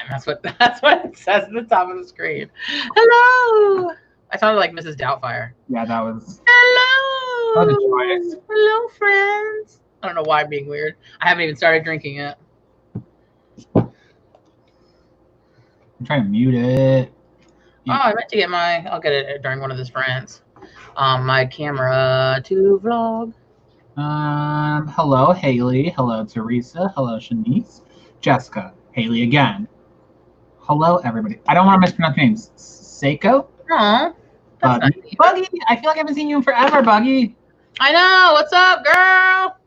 That's what it says at the top of the screen. Hello. I sounded like Mrs. Doubtfire. Yeah, that was. Hello. That was a choice. Hello, friends. I don't know why I'm being weird. I haven't even started drinking yet. I'm trying to mute it. Oh, I meant to get I'll get it during one of the sprints. My camera to vlog. Hello, Haley. Hello, Teresa. Hello, Shanice. Jessica. Haley again. Hello, everybody. I don't want to mispronounce names. Seiko? Aw. Buggy. Nice. Buggy, I feel like I haven't seen you in forever, Buggy. I know. What's up, girl?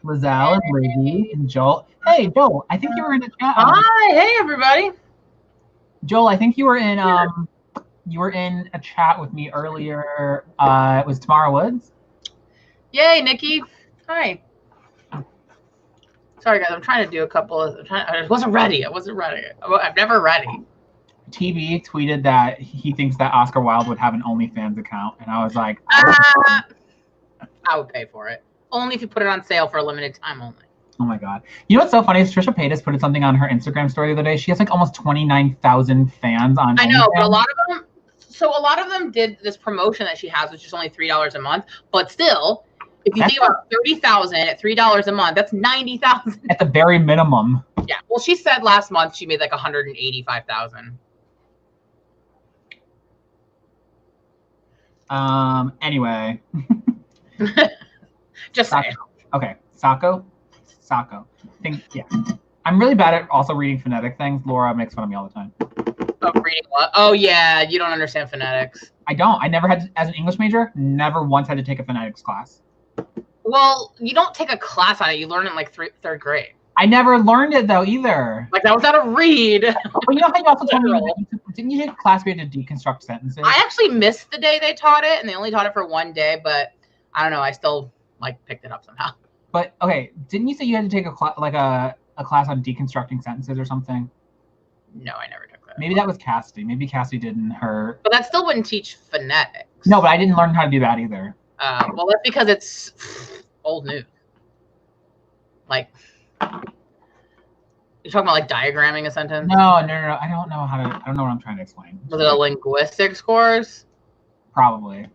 Lizelle and Lizzie and Joel. Hey, Joel, I think you were in a chat. Hi. Hey, everybody. Joel, I think you were in a chat with me earlier. It was Tamara Woods. Yay, Nikki. Hi. Sorry, guys. I'm trying to do a couple of. I wasn't ready. I'm never ready. TV tweeted that he thinks that Oscar Wilde would have an OnlyFans account, and I was like, I would pay for it. Only if you put it on sale for a limited time only. Oh my god. You know what's so funny is Trisha Paytas put something on her Instagram story the other day. She has like almost 29,000 fans on I know, OnlyFans. but a lot of them did this promotion that she has, which is only $3 a month. But still, if you think about 30,000 at $3 a month, that's 90,000 at the very minimum. Yeah. Well, she said last month she made like 185,000. Anyway. Just saying. Okay. Sako. Yeah. I'm really bad at also reading phonetic things. Laura makes fun of me all the time. Oh, reading what? Oh, yeah. You don't understand phonetics. I don't. I never had, as an English major, never once had to take a phonetics class. Well, you don't take a class on it. You learn it in like third grade. I never learned it though either. Like that was not a read. Well, you know how you also told me didn't you take a class where you had to deconstruct sentences? I actually missed the day they taught it, and they only taught it for one day. But I don't know. I still like picked it up somehow. But okay, didn't you say you had to take a class on deconstructing sentences or something? No, I never took that. Maybe that was Cassidy. Maybe Cassidy did in her. But that still wouldn't teach phonetics. No, but I didn't learn how to do that either. Well, that's because it's old news. Like, you're talking about like diagramming a sentence? No. I don't know what I'm trying to explain. Was it a linguistics course? Probably.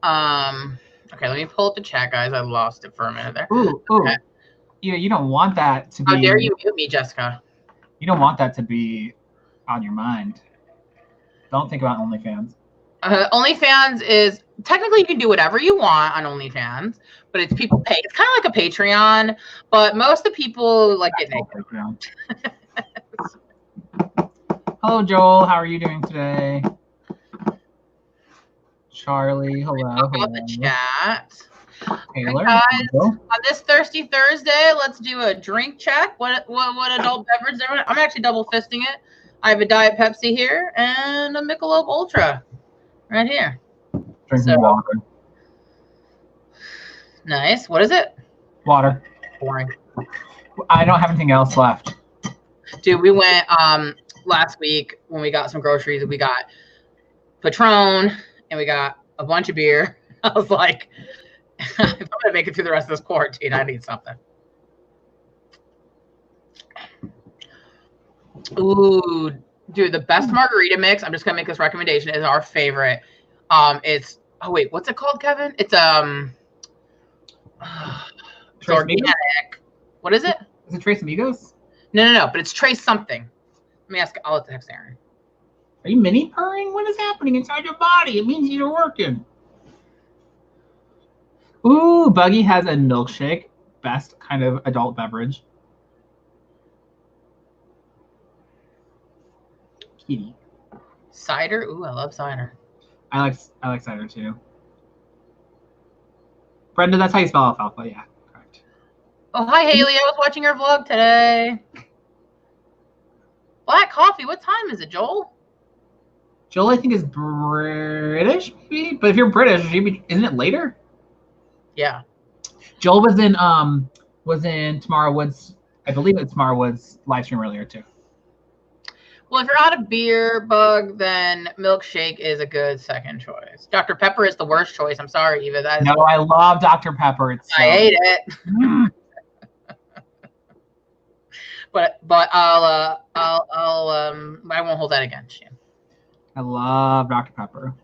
Okay, let me pull up the chat, guys. I lost it for a minute there. Ooh. Okay. You don't want that to be. How dare you mute me, Jessica? You don't want that to be on your mind. Don't think about OnlyFans. OnlyFans is technically you can do whatever you want on OnlyFans, but it's people pay. It's kind of like a Patreon, but most of the people like get naked. Hello, Joel. How are you doing today? Charlie, hello. About the chat. Taylor, guys, on this Thirsty Thursday, let's do a drink check. What adult beverage? I'm actually double fisting it. I have a Diet Pepsi here and a Michelob Ultra right here. Drinking water. Nice. What is it? Water. Boring. I don't have anything else left. Dude, we went last week when we got some groceries. We got Patron and we got a bunch of beer. I was like, if I'm gonna make it through the rest of this quarantine, I need something. Ooh, dude, the best margarita mix. I'm just gonna make this recommendation. Is our favorite. It's what's it called, Kevin? It's it's organic. What is it? Is it Trace Amigos? No, but it's Trace something. Let me ask. I'll let the text Aaron. Are you mini purring? What is happening inside your body? It means you're working. Ooh, Buggy has a milkshake. Best kind of adult beverage. Kitty. Cider? Ooh, I love cider. I like cider too. Brenda, that's how you spell alfalfa, yeah. Correct. Oh, hi Haley. I was watching your vlog today. Black coffee. What time is it, Joel? Joel, I think, is British, maybe? But if you're British, isn't it later? Yeah. Joel was in Tamara Woods. I believe it's Tamara Woods live stream earlier too. Well, if you're out of beer, Bug, then milkshake is a good second choice. Dr. Pepper is the worst choice. I'm sorry, Eva. I love Dr. Pepper. I hate it. But I won't hold that against you. I love Dr. Pepper.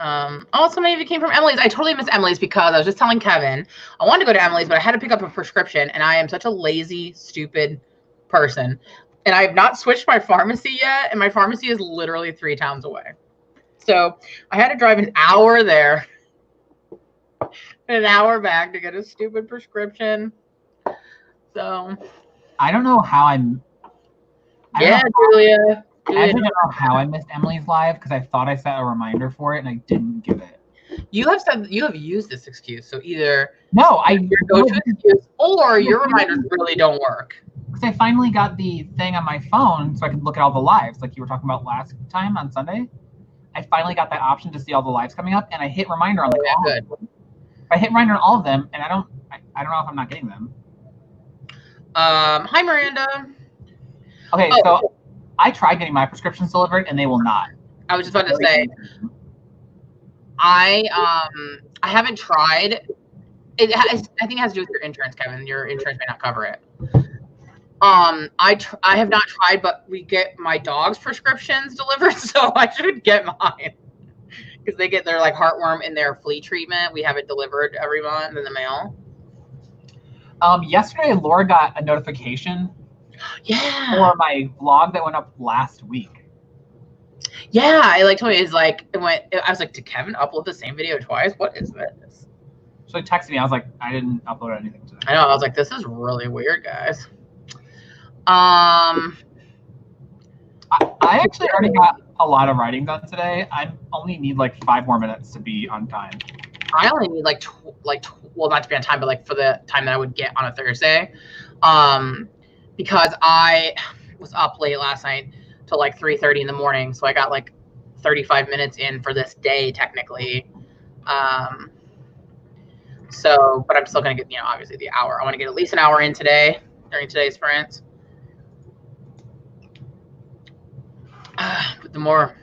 So many of you came from Emily's. I totally miss Emily's because I was just telling Kevin I wanted to go to Emily's, but I had to pick up a prescription, and I am such a lazy, stupid person. And I have not switched my pharmacy yet, and my pharmacy is literally 3 towns away. So I had to drive an hour there and an hour back to get a stupid prescription. So I don't know how I'm. Julia. I don't know how I missed Emily's live because I thought I set a reminder for it and I didn't give it. You have used this excuse, so either your go-to excuse or your reminders really don't work. Because I finally got the thing on my phone so I could look at all the lives, like you were talking about last time on Sunday. I finally got that option to see all the lives coming up, and I hit reminder on all of them. I hit reminder on all of them, and I don't know if I'm not getting them. Hi Miranda. Okay, so I tried getting my prescriptions delivered, and they will not. I was just about to say, I haven't tried. I think it has to do with your insurance, Kevin. Your insurance may not cover it. I have not tried, but we get my dog's prescriptions delivered, so I should get mine because they get their like heartworm and their flea treatment. We have it delivered every month in the mail. Yesterday, Laura got a notification. Yeah. For my vlog that went up last week. Yeah, I told me I was like, did Kevin upload the same video twice? What is this? So he texted me. I was like, I didn't upload anything today. I know. I was like, this is really weird, guys. I actually already got a lot of writing done today. I only need like 5 more minutes to be on time. I only need well, not to be on time, but like for the time that I would get on a Thursday. Because I was up late last night till like 3:30 in the morning. So I got like 35 minutes in for this day, technically. But I'm still going to get, obviously the hour. I want to get at least an hour in today during today's sprints. But the more,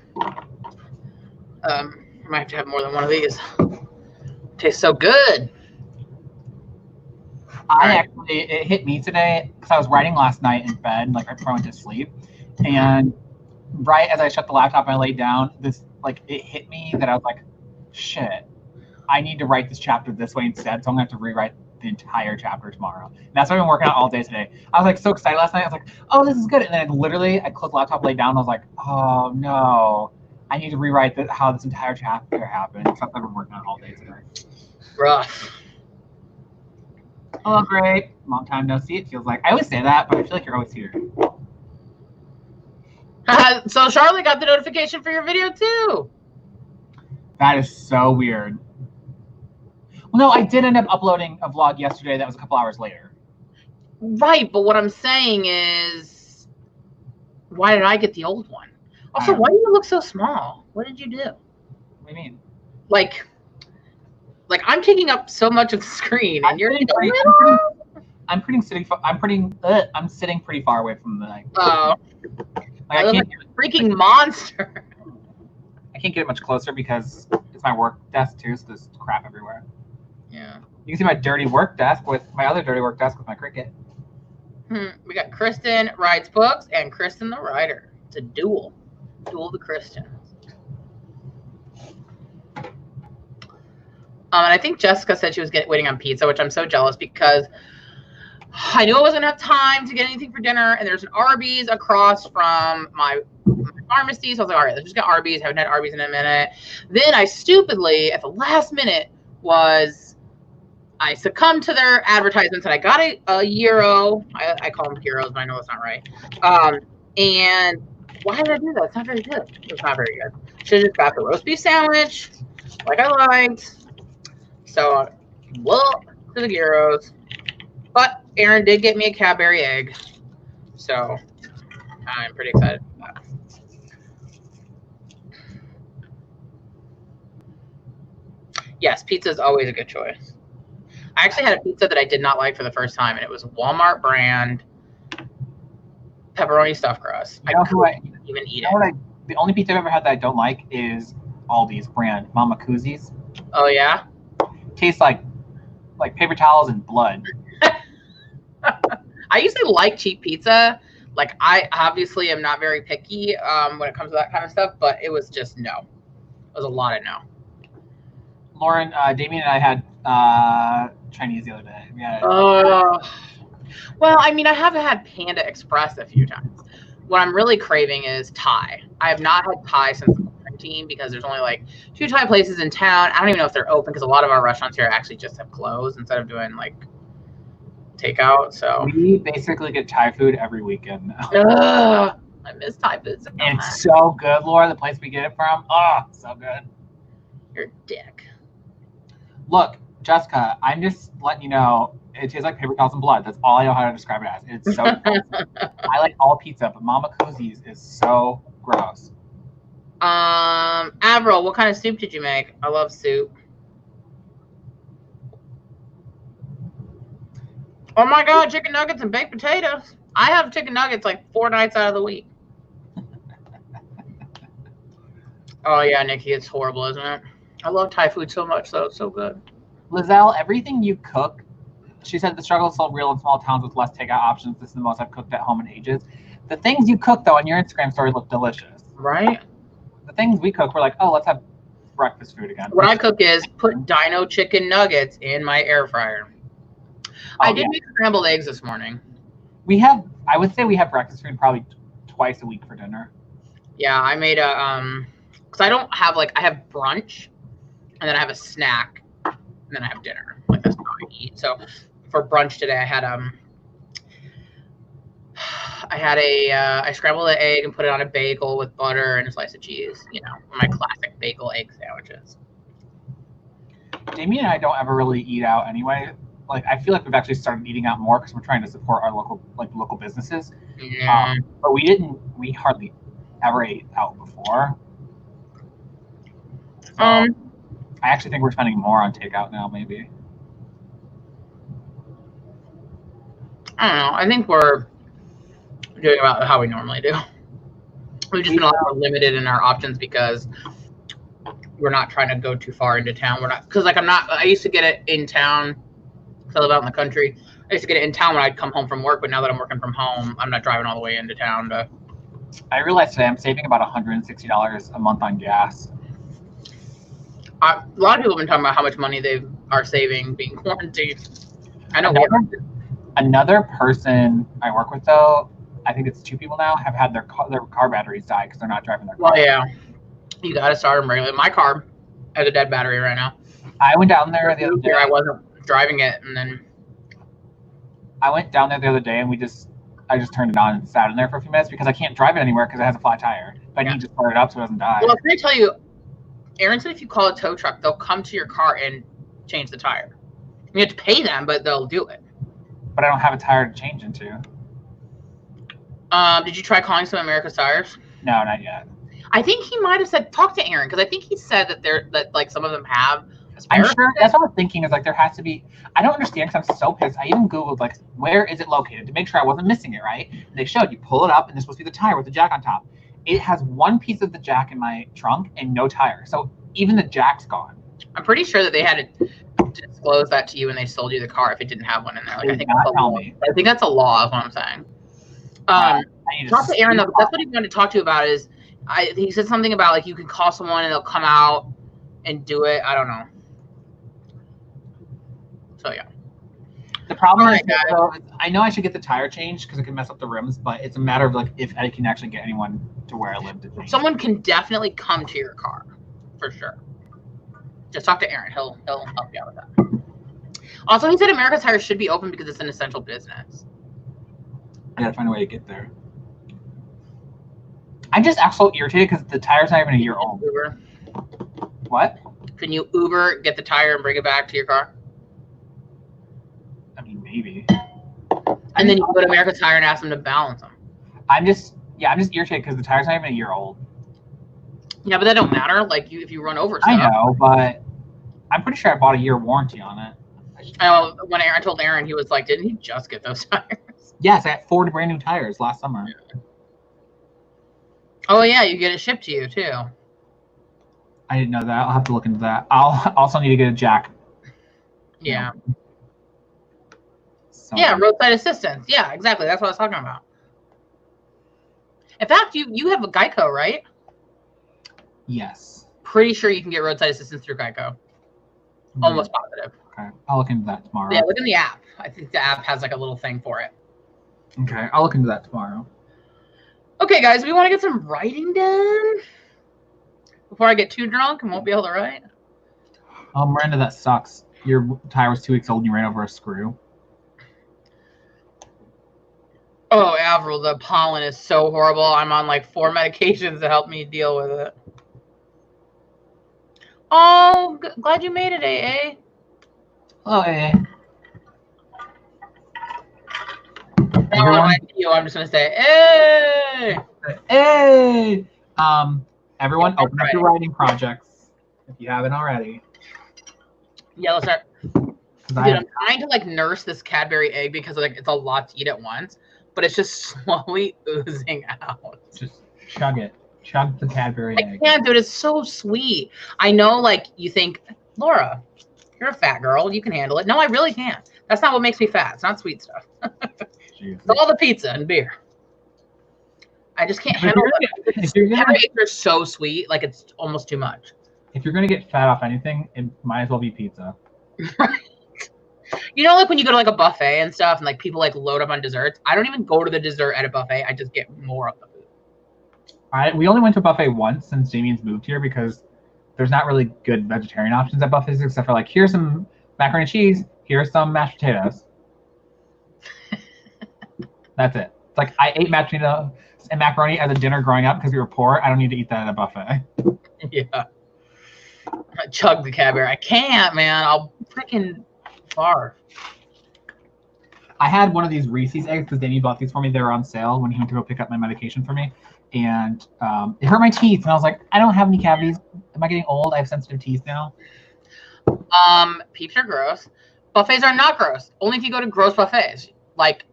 I might have to have more than one of these. Tastes so good. It hit me today because I was writing last night in bed, like I went to sleep, and right as I shut the laptop and I laid down, it hit me that I was like, shit, I need to write this chapter this way instead, so I'm gonna have to rewrite the entire chapter tomorrow. And that's what I've been working on all day today. I was like so excited last night. I was like, oh, this is good, and then I closed the laptop, laid down, and I was like, oh no, I need to rewrite how this entire chapter happened. It's something I've been working on all day today. Rough. Hello, great. Long time no see, it feels like. I always say that, but I feel like you're always here. So Charlotte got the notification for your video too. That is so weird. Well, no, I did end up uploading a vlog yesterday that was a couple hours later. Right, but what I'm saying is, why did I get the old one? Also, why do you look so small? What did you do? What do you mean? Like I'm taking up so much of the screen, and you're I'm sitting pretty far away from the mic. Oh, I look like a freaking monster. I can't get it much closer because it's my work desk too, so there's crap everywhere. Yeah. You can see my dirty work desk with my other dirty work desk with my Cricut. We got Kristen Writes Books and Kristen the Writer. It's a duel of the Kristens. And I think Jessica said she was waiting on pizza, which I'm so jealous because I knew I wasn't going to have time to get anything for dinner. And there's an Arby's across from my pharmacy. So I was like, all right, let's just get Arby's. Haven't had Arby's in a minute. Then I stupidly, at the last minute, I succumbed to their advertisements and I got a gyro. I call them gyros, but I know it's not right. And why did I do that? It's not very good. It's not very good. Should have just got the roast beef sandwich like I liked. So, well, to the gyros. But Aaron did get me a Cadbury egg. So, I'm pretty excited about that. Yes, pizza is always a good choice. I actually had a pizza that I did not like for the first time, and it was Walmart brand pepperoni stuffed crust. I couldn't even eat it. The only pizza I've ever had that I don't like is Aldi's brand, Mama Koozies. Oh, yeah? Tastes like paper towels and blood. I usually like cheap pizza. Like, I obviously am not very picky when it comes to that kind of stuff, but it was just no. It was a lot of no. Lauren, Damien and I had Chinese the other day. We had well, I mean, I have had Panda Express a few times. What I'm really craving is Thai. I have not had Thai since quarantine because there's only like 2 Thai places in town. I don't even know if they're open because a lot of our restaurants here actually just have closed instead of doing like takeout. So we basically get Thai food every weekend now. Ugh, I miss Thai food so much. It's so good, Laura. The place we get it from, so good. You're a dick. Look, Jessica, I'm just letting you know, it tastes like paper towels and blood. That's all I know how to describe it as. It's so gross. I like all pizza, but Mama Cozzi's is so gross. Avril, what kind of soup did you make? I love soup. Oh my God, chicken nuggets and baked potatoes. I have chicken nuggets like 4 nights out of the week. Oh yeah, Nikki, it's horrible, isn't it? I love Thai food so much, though. It's so good. Lizelle, everything you cook, she said the struggle is so real in small towns with less takeout options. This is the most I've cooked at home in ages. The things you cook, though, on your Instagram story look delicious. Right? The things we cook, we're like, oh, let's have breakfast food again. What I cook is put dino chicken nuggets in my air fryer. I did make scrambled eggs this morning. I would say we have breakfast food probably twice a week for dinner. Yeah, I made a, because I don't have, like, I have brunch, and then I have a snack, and then I have dinner. Like, that's how I eat. So for brunch today, I scrambled an egg and put it on a bagel with butter and a slice of cheese. You know, my classic bagel egg sandwiches. Jamie and I don't ever really eat out anyway. Like, I feel like we've actually started eating out more because we're trying to support our local businesses. Yeah. But we hardly ever ate out before. So I actually think we're spending more on takeout now, maybe. I don't know. I think we're doing about how we normally do. We've just been a lot more limited in our options because we're not trying to go too far into town. I used to get it in town because I live out in the country. I used to get it in town when I'd come home from work, but now that I'm working from home, I'm not driving all the way into town to. I realized today I'm saving about $160 a month on gas. A lot of people have been talking about how much money they are saving being quarantined. I know. Another person I work with, though, I think it's 2 people now, have had their car batteries die because they're not driving their car. Well, yeah. You got to start them regularly. My car has a dead battery right now. I went down there the other day. I wasn't driving it, and then I went down there the other day, and I just turned it on and sat in there for a few minutes because I can't drive it anywhere because it has a flat tire. But I need to start it up so it doesn't die. Well, can I tell you, Aaron said if you call a tow truck, they'll come to your car and change the tire. You have to pay them, but they'll do it. But I don't have a tire to change into. Did you try calling some America's Tires? No, not yet. I think he might have said talk to Aaron because I think he said that like some of them have. I'm sure that's what I'm thinking is like there has to be. I don't understand because I'm so pissed. I even Googled like where is it located to make sure I wasn't missing it, right? And they showed you pull it up and there's supposed to be the tire with the jack on top. It has one piece of the jack in my trunk and no tire, so even the jack's gone. I'm pretty sure that they had to disclose that to you when they sold you the car if it didn't have one in there. Like, I think that's a law. Is what I'm saying. Talk to Aaron though. That's what he wanted to talk to you about. He said something about like you can call someone and they'll come out and do it. I don't know. So yeah. The problem is, I know I should get the tire changed because it can mess up the rims, but it's a matter of like if I can actually get anyone to where I live to change. Someone can definitely come to your car, for sure. Just talk to Aaron. He'll help you out with that. Also, he said America's Tires should be open because it's an essential business. I gotta find a way to get there. I'm just absolutely irritated because the tire's not even a year old. Uber. What? Can you Uber, get the tire, and bring it back to your car? I mean, maybe. And then you go to America's Tire and ask them to balance them. I'm just irritated because the tire's not even a year old. Yeah, but that don't matter. Like if you run over stuff. I know, but I'm pretty sure I bought a year warranty on it. When I told Aaron, he was like, "Didn't he just get those tires?" Yes, I had 4 brand new tires last summer. Yeah. Oh yeah, you get it shipped to you too. I didn't know that. I'll have to look into that. I'll also need to get a jack. Yeah. So yeah, roadside assistance. Yeah, exactly. That's what I was talking about. In fact, you have a Geico, right? Yes. Pretty sure you can get roadside assistance through Geico. Almost positive. Okay, I'll look into that tomorrow. Yeah, look in the app. I think the app has like a little thing for it. Okay, I'll look into that tomorrow. Okay, guys, we want to get some writing done before I get too drunk and won't be able to write. Oh, Miranda, that sucks. Your tire was 2 weeks old and you ran over a screw. Oh, Avril, the pollen is so horrible. I'm on like 4 medications to help me deal with it. Oh, glad you made it, AA. Hello, AA. Everyone, I'm just gonna say, hey, hey. Everyone, open up your writing projects if you haven't already. Yeah, let's start. Dude, I'm trying to like nurse this Cadbury egg because like it's a lot to eat at once, but it's just slowly oozing out. Just chug it. Chug the Cadbury egg. I can't, dude. It's so sweet. I know, like, you think, Laura, you're a fat girl. You can handle it. No, I really can't. That's not what makes me fat. It's not sweet stuff. It's all the pizza and beer. I just can't handle it. Cadbury eggs are so sweet. Like, it's almost too much. If you're going to get fat off anything, it might as well be pizza. Right. You know, like when you go to like a buffet and stuff and like people like load up on desserts. I don't even go to the dessert at a buffet. I just get more of the food. We only went to a buffet once since Jamien's moved here because there's not really good vegetarian options at buffets except for like, here's some macaroni and cheese, here's some mashed potatoes. That's it. It's like I ate mashed potatoes and macaroni as a dinner growing up because we were poor. I don't need to eat that at a buffet. Yeah. I chug the Cadbury. I can't, man. I'll freaking barf. I had one of these Reese's eggs because Danny bought these for me. They were on sale when he went to go pick up my medication for me. And it hurt my teeth. And I was like, I don't have any cavities. Am I getting old? I have sensitive teeth now. Peeps are gross. Buffets are not gross. Only if you go to gross buffets. Like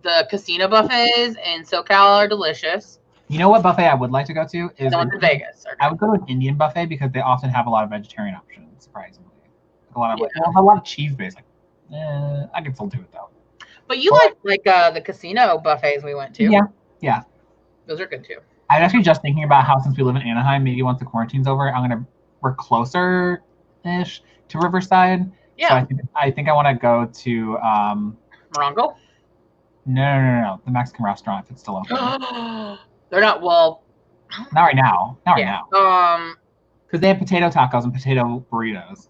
the casino buffets in SoCal are delicious. You know what buffet I would like to go to? Is the ones in Vegas. I would go to an Indian buffet because they often have a lot of vegetarian options, surprisingly. A lot of cheese-based. Like, I can still do it, though. But you like the casino buffets we went to. Yeah. Those are good, too. I'm actually just thinking about how since we live in Anaheim, maybe once the quarantine's over, we're closer-ish to Riverside. Yeah. So I think I want to go to... Morongo? No. The Mexican restaurant, if it's still open. They're not, well... Not right now. Not right now. Because they have potato tacos and potato burritos.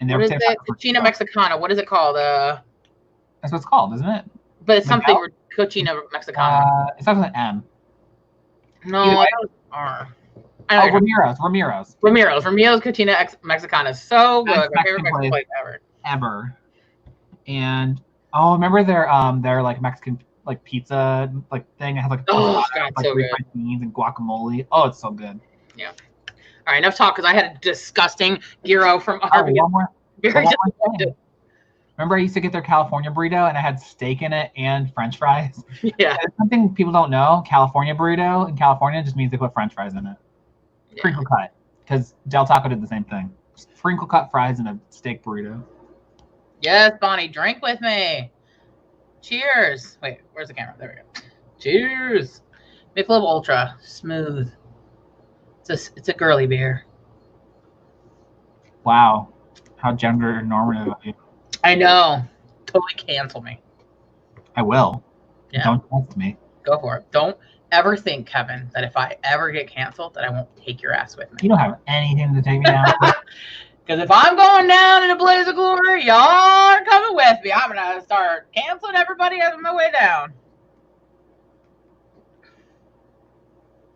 And what is it? Cochina Mexicana. What is it called? That's what it's called, isn't it? But it's something Cochina Mexicana. It starts with an M. No, I don't. R. I know Ramiro's Cochina Mexicana is so good. My favorite Mexican place ever. And remember their like Mexican like pizza like thing. It has like God, so good. Beans and guacamole. Oh, it's so good. Yeah. All right, enough talk because I had a disgusting gyro from Arby's. Remember I used to get their California burrito and I had steak in it and French fries? Yeah. It's something people don't know. California burrito in California just means they put French fries in it. Yeah. Crinkle cut. Because Del Taco did the same thing. Crinkle cut fries in a steak burrito. Yes, Bonnie, drink with me. Cheers. Wait, where's the camera? There we go. Cheers. Michelob Ultra. Smooth. It's a girly beer. Wow. How gender normative of you. I know. Totally cancel me. I will. Yeah. Don't test me. Go for it. Don't ever think, Kevin, that if I ever get canceled, that I won't take your ass with me. You don't have anything to take me down. Because if I'm going down in a blaze of glory, y'all are coming with me. I'm going to start canceling everybody on my way down.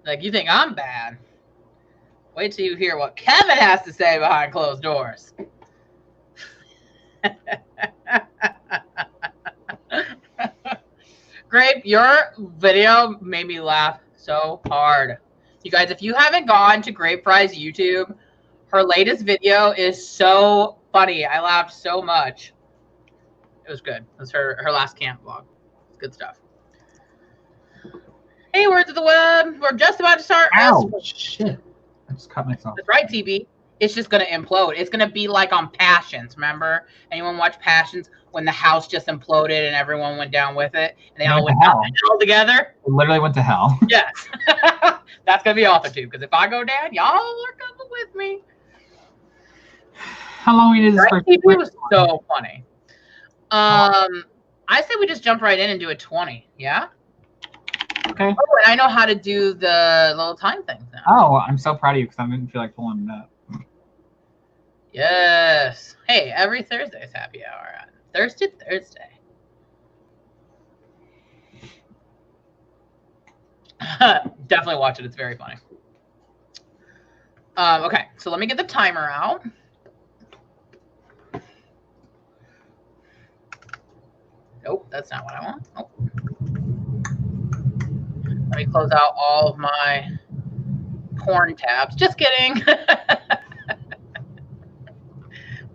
Like, you think I'm bad. Wait till you hear what Kevin has to say behind closed doors. Grape, your video made me laugh so hard. You guys, if you haven't gone to Grape Fry's YouTube, her latest video is so funny. I laughed so much. It was good. It was her last camp vlog. It's good stuff. Hey, words of the web. We're just about to start. Ow, shit. I just cut myself. That's right, TB. it's just going to implode. It's going to be like on Passions. Remember? Anyone watch Passions when the house just imploded and everyone went down with it? And they all went down to hell together? It literally went to hell. Yes. That's going to be AuthorTube. Because if I go down, y'all are coming with me. How long we did this for? It was so funny. I say we just jump right in and do a 20. Yeah? Okay. Oh, and I know how to do the little time things now. Oh, I'm so proud of you because I didn't feel like pulling it up. Yes. Hey, every Thursday is happy hour. Thursday. Definitely watch it. It's very funny. Okay, so let me get the timer out. Nope, that's not what I want. Nope. Let me close out all of my porn tabs. Just kidding.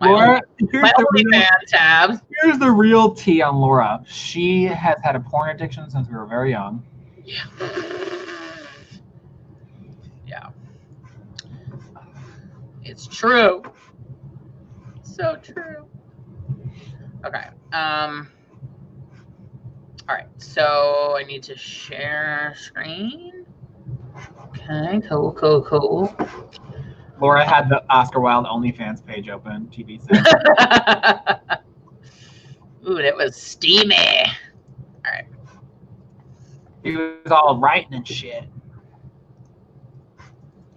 Laura, my OnlyFans tabs. Here's the real tea on Laura. She has had a porn addiction since we were very young. Yeah. Yeah. It's true. So true. Okay. All right. So I need to share screen. Okay. Cool. Laura had the Oscar Wilde OnlyFans page open. TV said. Ooh, that was steamy. All right. He was all writing and shit.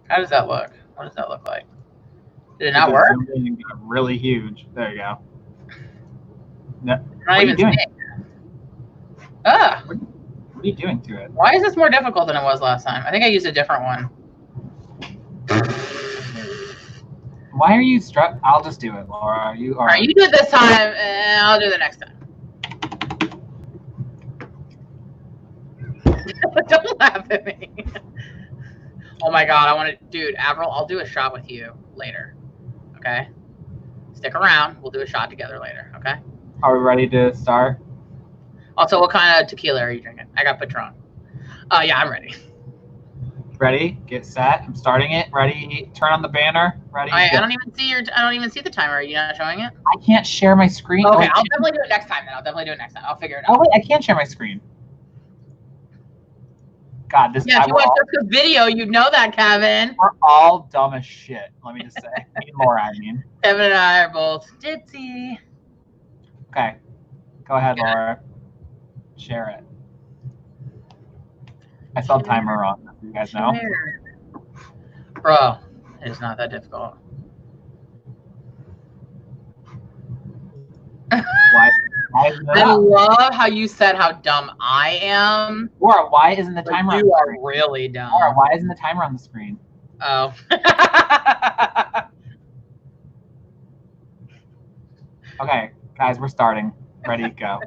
How does that look? What does that look like? Did it not work? Really huge. There you go. No. What are you doing? What are you doing to it? Why is this more difficult than it was last time? I think I used a different one. Why are you struck? I'll just do it, Laura. You are. All right, you do it this time, and I'll do it the next time. Don't laugh at me. Oh my God, I want to, dude, Avril, I'll do a shot with you later. Okay? Stick around. We'll do a shot together later. Okay? Are we ready to start? Also, what kind of tequila are you drinking? I got Patron. Yeah, I'm ready. Ready? Get set. I'm starting it. Ready? Turn on the banner. Ready? I don't even see I don't even see the timer. Are you not showing it? I can't share my screen. Okay, I'll definitely do it next time. Then I'll definitely do it next time. I'll figure it out. Oh wait, I can't share my screen. God, this. Yeah, if you watch the video, you'd know that, Kevin. We're all dumb as shit. Let me just say. More, I mean. Kevin and I are both ditzy. Okay, go ahead, Laura. Share it. I spelled timer wrong. You guys know. Bro, it's not that difficult. Why I love how you said how dumb I am. Laura, why isn't the timer on the screen? You are really dumb. Laura, why isn't the timer on the screen? Oh. Okay, guys, we're starting. Ready, go.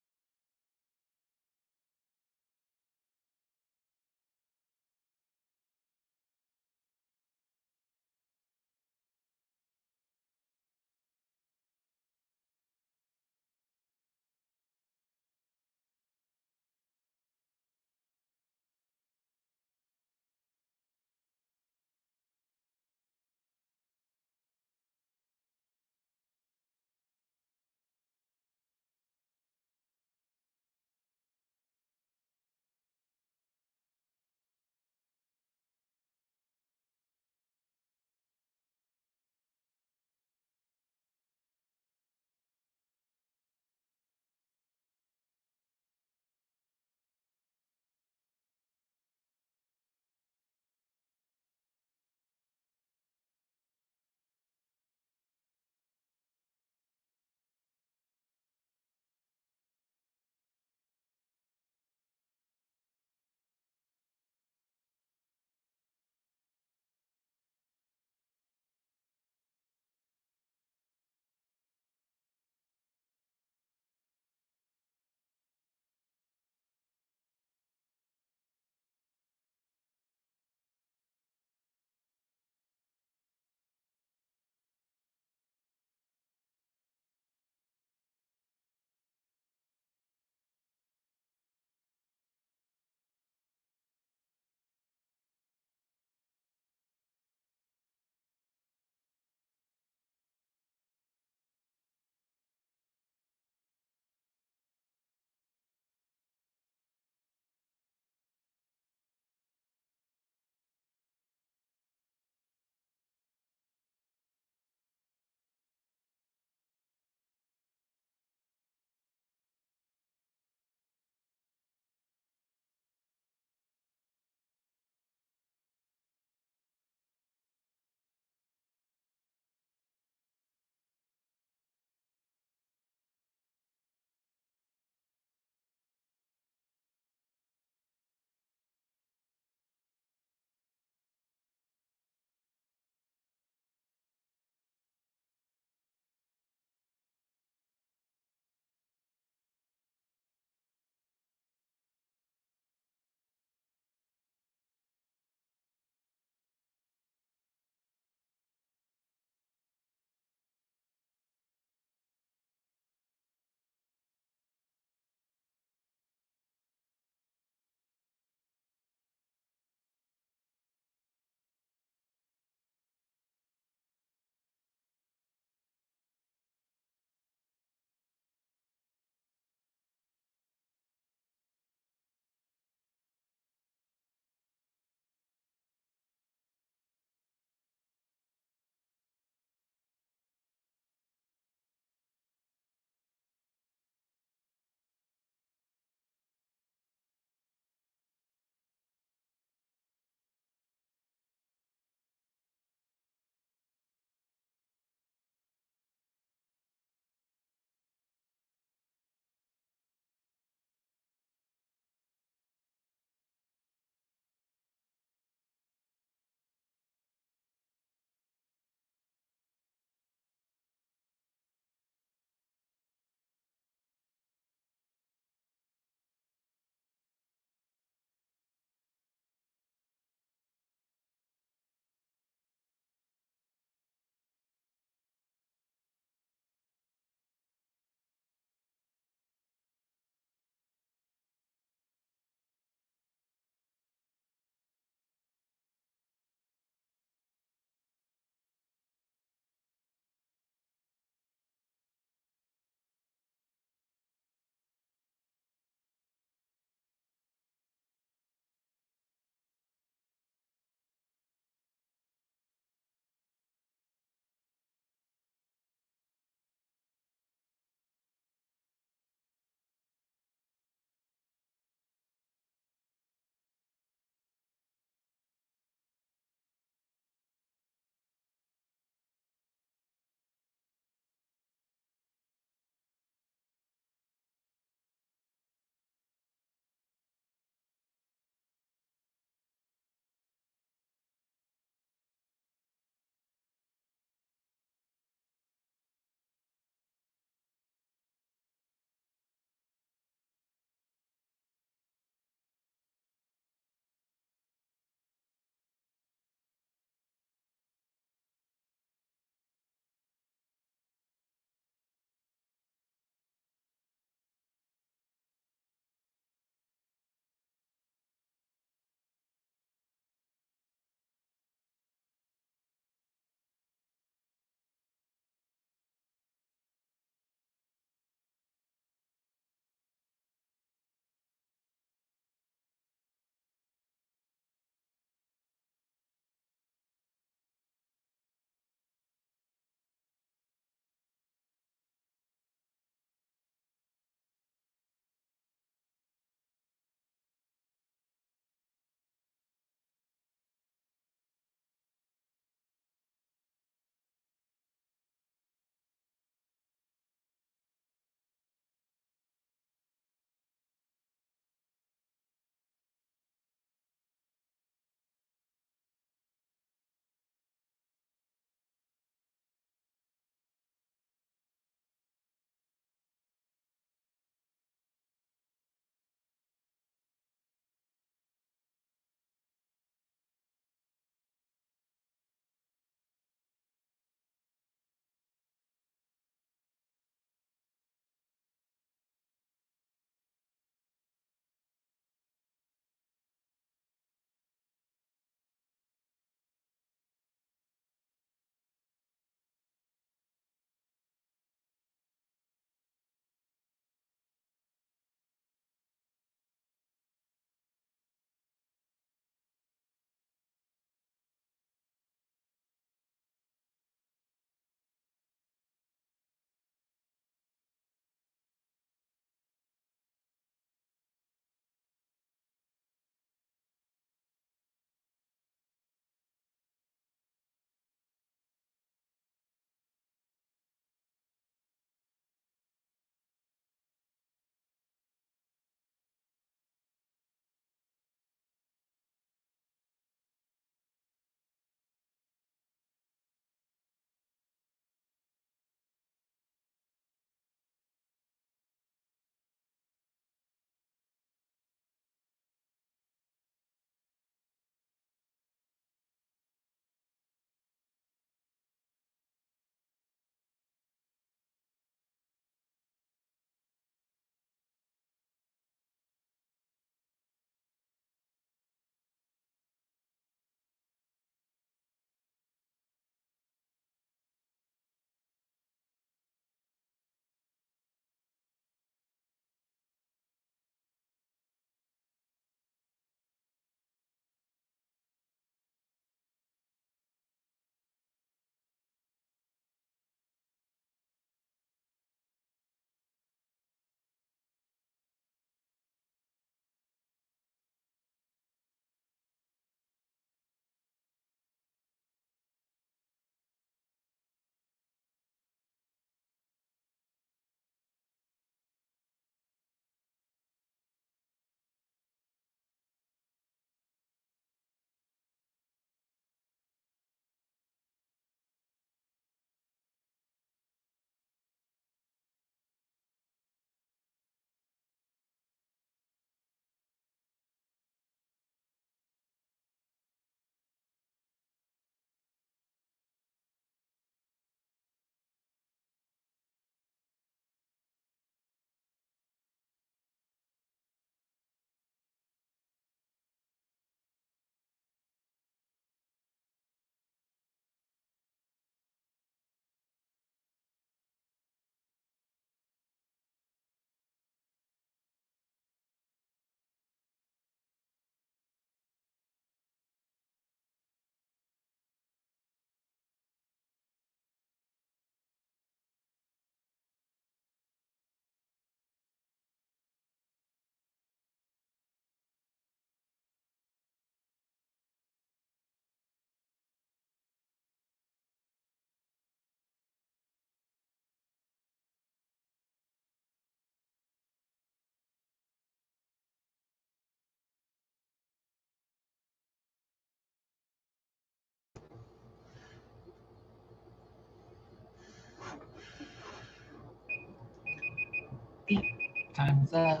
Time's up.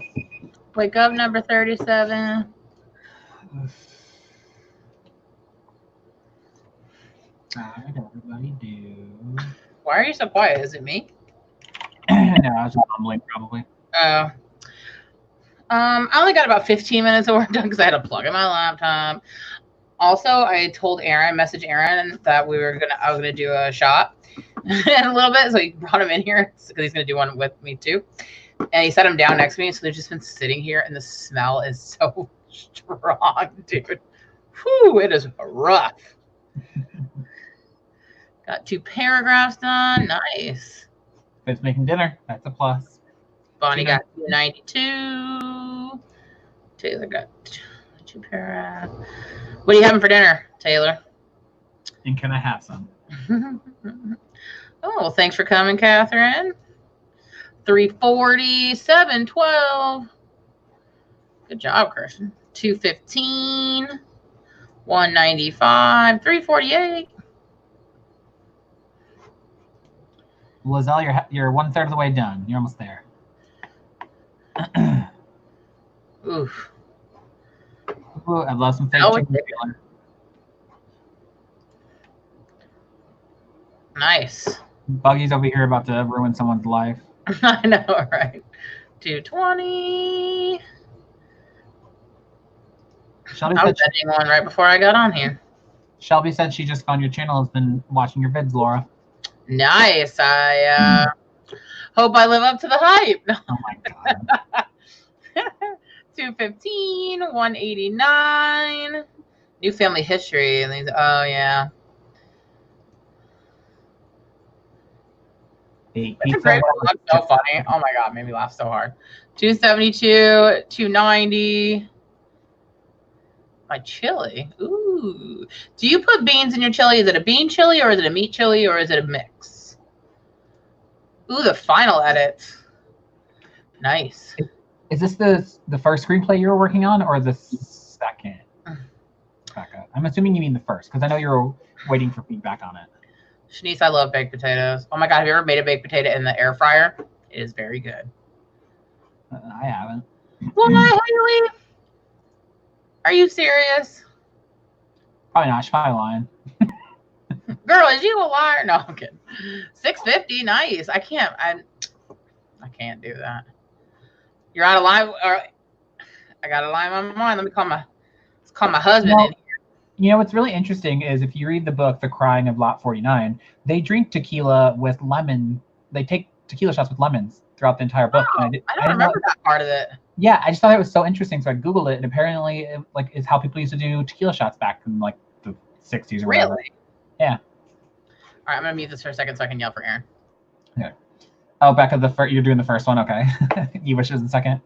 Wake up, number 37. How did everybody do? Why are you so quiet? Is it me? No, I was just mumbling probably. Oh. I only got about 15 minutes of work done because I had to plug in my laptop. Also, I told Aaron, messaged Aaron that I was gonna do a shot in a little bit, so he brought him in here because he's gonna do one with me too. And he set him down next to me, so they've just been sitting here, and the smell is so strong, dude. Whew, it is rough. Got 2 paragraphs done. Nice. It's making dinner. That's a plus. Bonnie got 292. Taylor got 2 paragraphs. What are you having for dinner, Taylor? And can I have some? Oh, well, thanks for coming, Catherine. 340, 712. Good job, Christian. 215, 195, 348. Lizelle, you're 1/3 of the way done. You're almost there. Oof. Ooh, I've lost some fake chicken. Nice. Buggy's over here about to ruin someone's life. I know, right? 220. I was editing one right before I got on here. Shelby said she just found your channel, has been watching your vids, Laura. Nice. I hope I live up to the hype. Oh my god. 215, 189. New family history. And these, oh yeah. That's a great one. That's so funny. Oh my god, made me laugh so hard. 272, 290. My chili. Ooh. Do you put beans in your chili? Is it a bean chili or is it a meat chili or is it a mix? Ooh, the final edits. Nice. Is this the first screenplay you were working on or the second? I'm assuming you mean the first because I know you're waiting for feedback on it. Shanice, I love baked potatoes. Oh my god, have you ever made a baked potato in the air fryer? It is very good. I haven't. Why, Haley? Are you serious? Probably not. She's probably lying. Girl, is you a liar? No, I'm kidding. 650, nice. I can't do that. You're out of line. Or I got a line on my mind. Let me call my husband in here. You know what's really interesting is if you read the book, The Crying of Lot 49, they drink tequila with lemon. They take tequila shots with lemons throughout the entire book. Oh, I don't remember that part of it. Yeah, I just thought it was so interesting, so I Googled it, and apparently, it, is how people used to do tequila shots back in the 60s or whatever. Really? Yeah. All right, I'm gonna mute this for a second so I can yell for Aaron. Okay. Oh, back at the first, you're doing the first one, okay? You wish it was the second.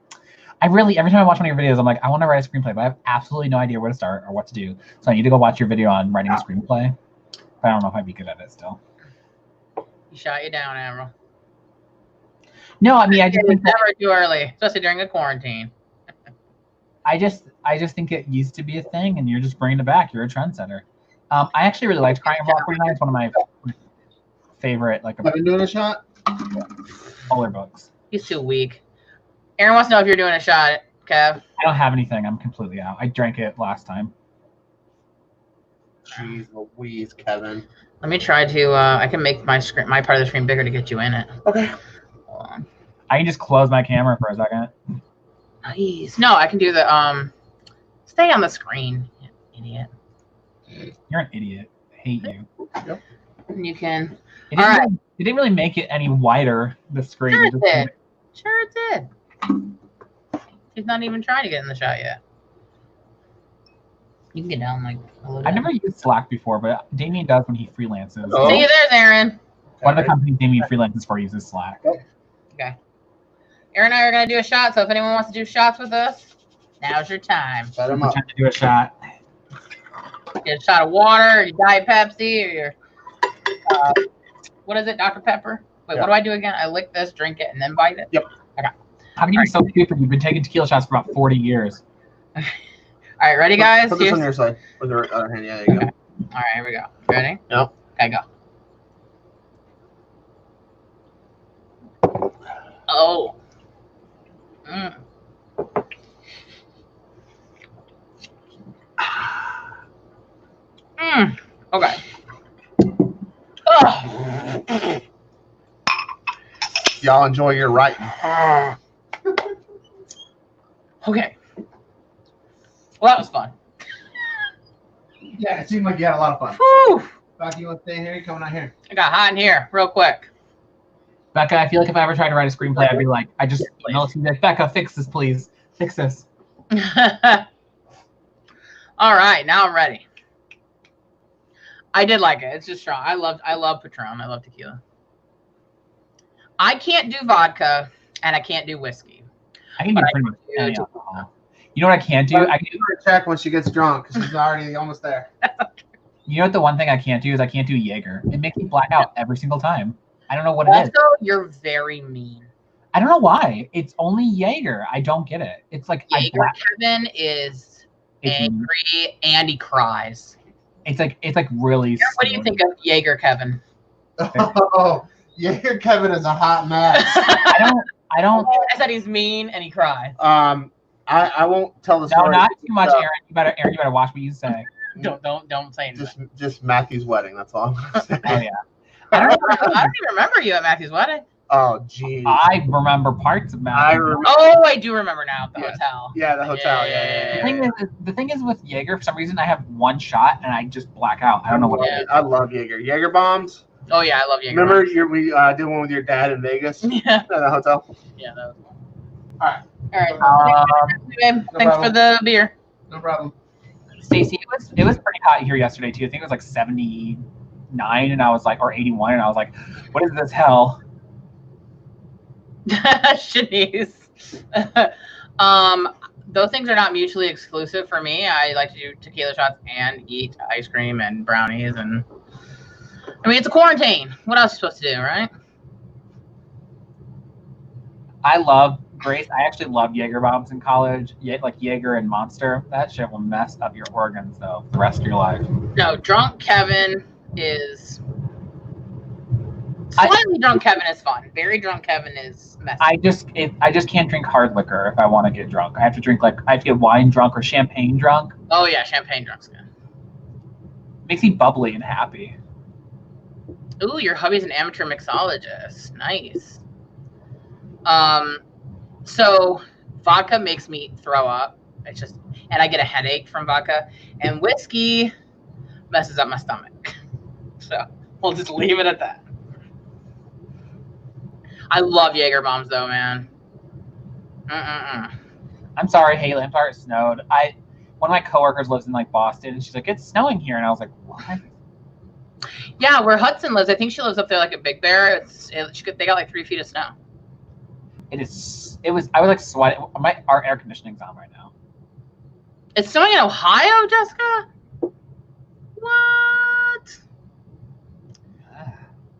Every time I watch one of your videos, I'm like, I want to write a screenplay, but I have absolutely no idea where to start or what to do. So I need to go watch your video on writing a screenplay. But I don't know if I'd be good at it still. He shot you down, Emerald. No, I mean, I just think it's never too early, especially during a quarantine. I just think it used to be a thing, and you're just bringing it back. You're a trendsetter. I actually really liked Crying of Lot 49. It's one of my favorite, Have you been doing a shot? Polar books. He's too weak. Aaron wants to know if you're doing a shot, Kev. I don't have anything. I'm completely out. I drank it last time. Jeez Louise, Kevin. Let me try to. I can make my part of the screen bigger to get you in it. Okay. Hold on. I can just close my camera for a second. Nice. No, I can do the. Stay on the screen, you idiot. You're an idiot. I hate you. Yep. You can. It didn't really make it any wider, the screen. Sure it did. Sure it did. He's not even trying to get in the shot yet. You can get down a little bit. I've never used Slack before, but Damien does when he freelances. Oh. See you there, Aaron. One of the companies Damien freelances for uses Slack. Okay. Aaron and I are going to do a shot, so if anyone wants to do shots with us, now's your time. Set him up. Time to do a shot. Get a shot of water, or your Diet Pepsi, or your, what is it, Dr. Pepper? Wait, what do I do again? I lick this, drink it, and then bite it? Yep. Okay. How can you be so stupid? You've been taking tequila shots for about 40 years. All right, ready, guys? Put this on your side. With your other hand. Yeah, there you go. All right, here we go. Ready? Yep. Okay, go. Oh. Okay. Ugh. Y'all enjoy your writing. Okay. Well, that was fun. Yeah, it seemed like you had a lot of fun. Whew. Doc, you want to stay here? You coming out here? I got hot in here real quick. Becca, I feel like if I ever tried to write a screenplay, I'd be like, Becca, fix this, please. Fix this. All right, now I'm ready. I did like it. It's just strong. I love Patron. I love tequila. I can't do vodka and I can't do whiskey. I can do pretty much any alcohol. You know what I can't do? I can check when she gets drunk because she's already almost there. You know what the one thing I can't do is I can't do Jaeger. It makes me black out every single time. I don't know what it is. Also, you're very mean. I don't know why. It's only Jaeger. I don't get it. It's like Jaeger Kevin is angry and he cries. It's like really. What do you think of Jaeger Kevin? Oh, Jaeger Kevin is a hot mess. I don't. I said he's mean and he cries. I won't tell the story. No, not too much, Aaron. You better watch what you say. Don't say anything. Just Matthew's wedding. That's all I'm gonna say. Oh yeah. I don't even remember you at Matthew's wedding. Oh geez. I remember parts of Matthew's. I do remember now. The hotel. Yeah, the hotel. Yeah. The thing is with Jaeger, for some reason, I have one shot and I just black out. I don't know what it is. I love Jaeger. Jaeger bombs. Oh yeah, I love Jaeger. Remember we did one with your dad in Vegas? Yeah. At the hotel. Yeah, that was fun. All right. Thanks for the beer. No problem. Stacey, it was pretty hot here yesterday too. I think it was like 79, and I was like, or 81, and I was like, what is this hell? Shanice. Those things are not mutually exclusive for me. I like to do tequila shots and eat ice cream and brownies, and I mean it's a quarantine. What else are you supposed to do, right? Grace, I actually loved Jaeger bombs in college, like Jaeger and Monster. That shit will mess up your organs, though, for the rest of your life. No, drunk Kevin is... Slightly drunk Kevin is fun. Very drunk Kevin is messy. I just can't drink hard liquor if I want to get drunk. I have to get wine drunk or champagne drunk. Oh, yeah, champagne drunk's good. Makes me bubbly and happy. Ooh, your hubby's an amateur mixologist. Nice. So vodka makes me throw up. It's just, and I get a headache from vodka, and whiskey messes up my stomach. So we'll just leave it at that. I love Jaeger bombs though, man. I'm sorry, Haley. I'm sorry it snowed. One of my coworkers lives in like Boston, and she's like, "It's snowing here," and I was like, "What?" Yeah, where Hudson lives, I think she lives up there like a Big Bear. They got like 3 feet of snow. I was like sweating. Our air conditioning's on right now. It's snowing in Ohio, Jessica? What?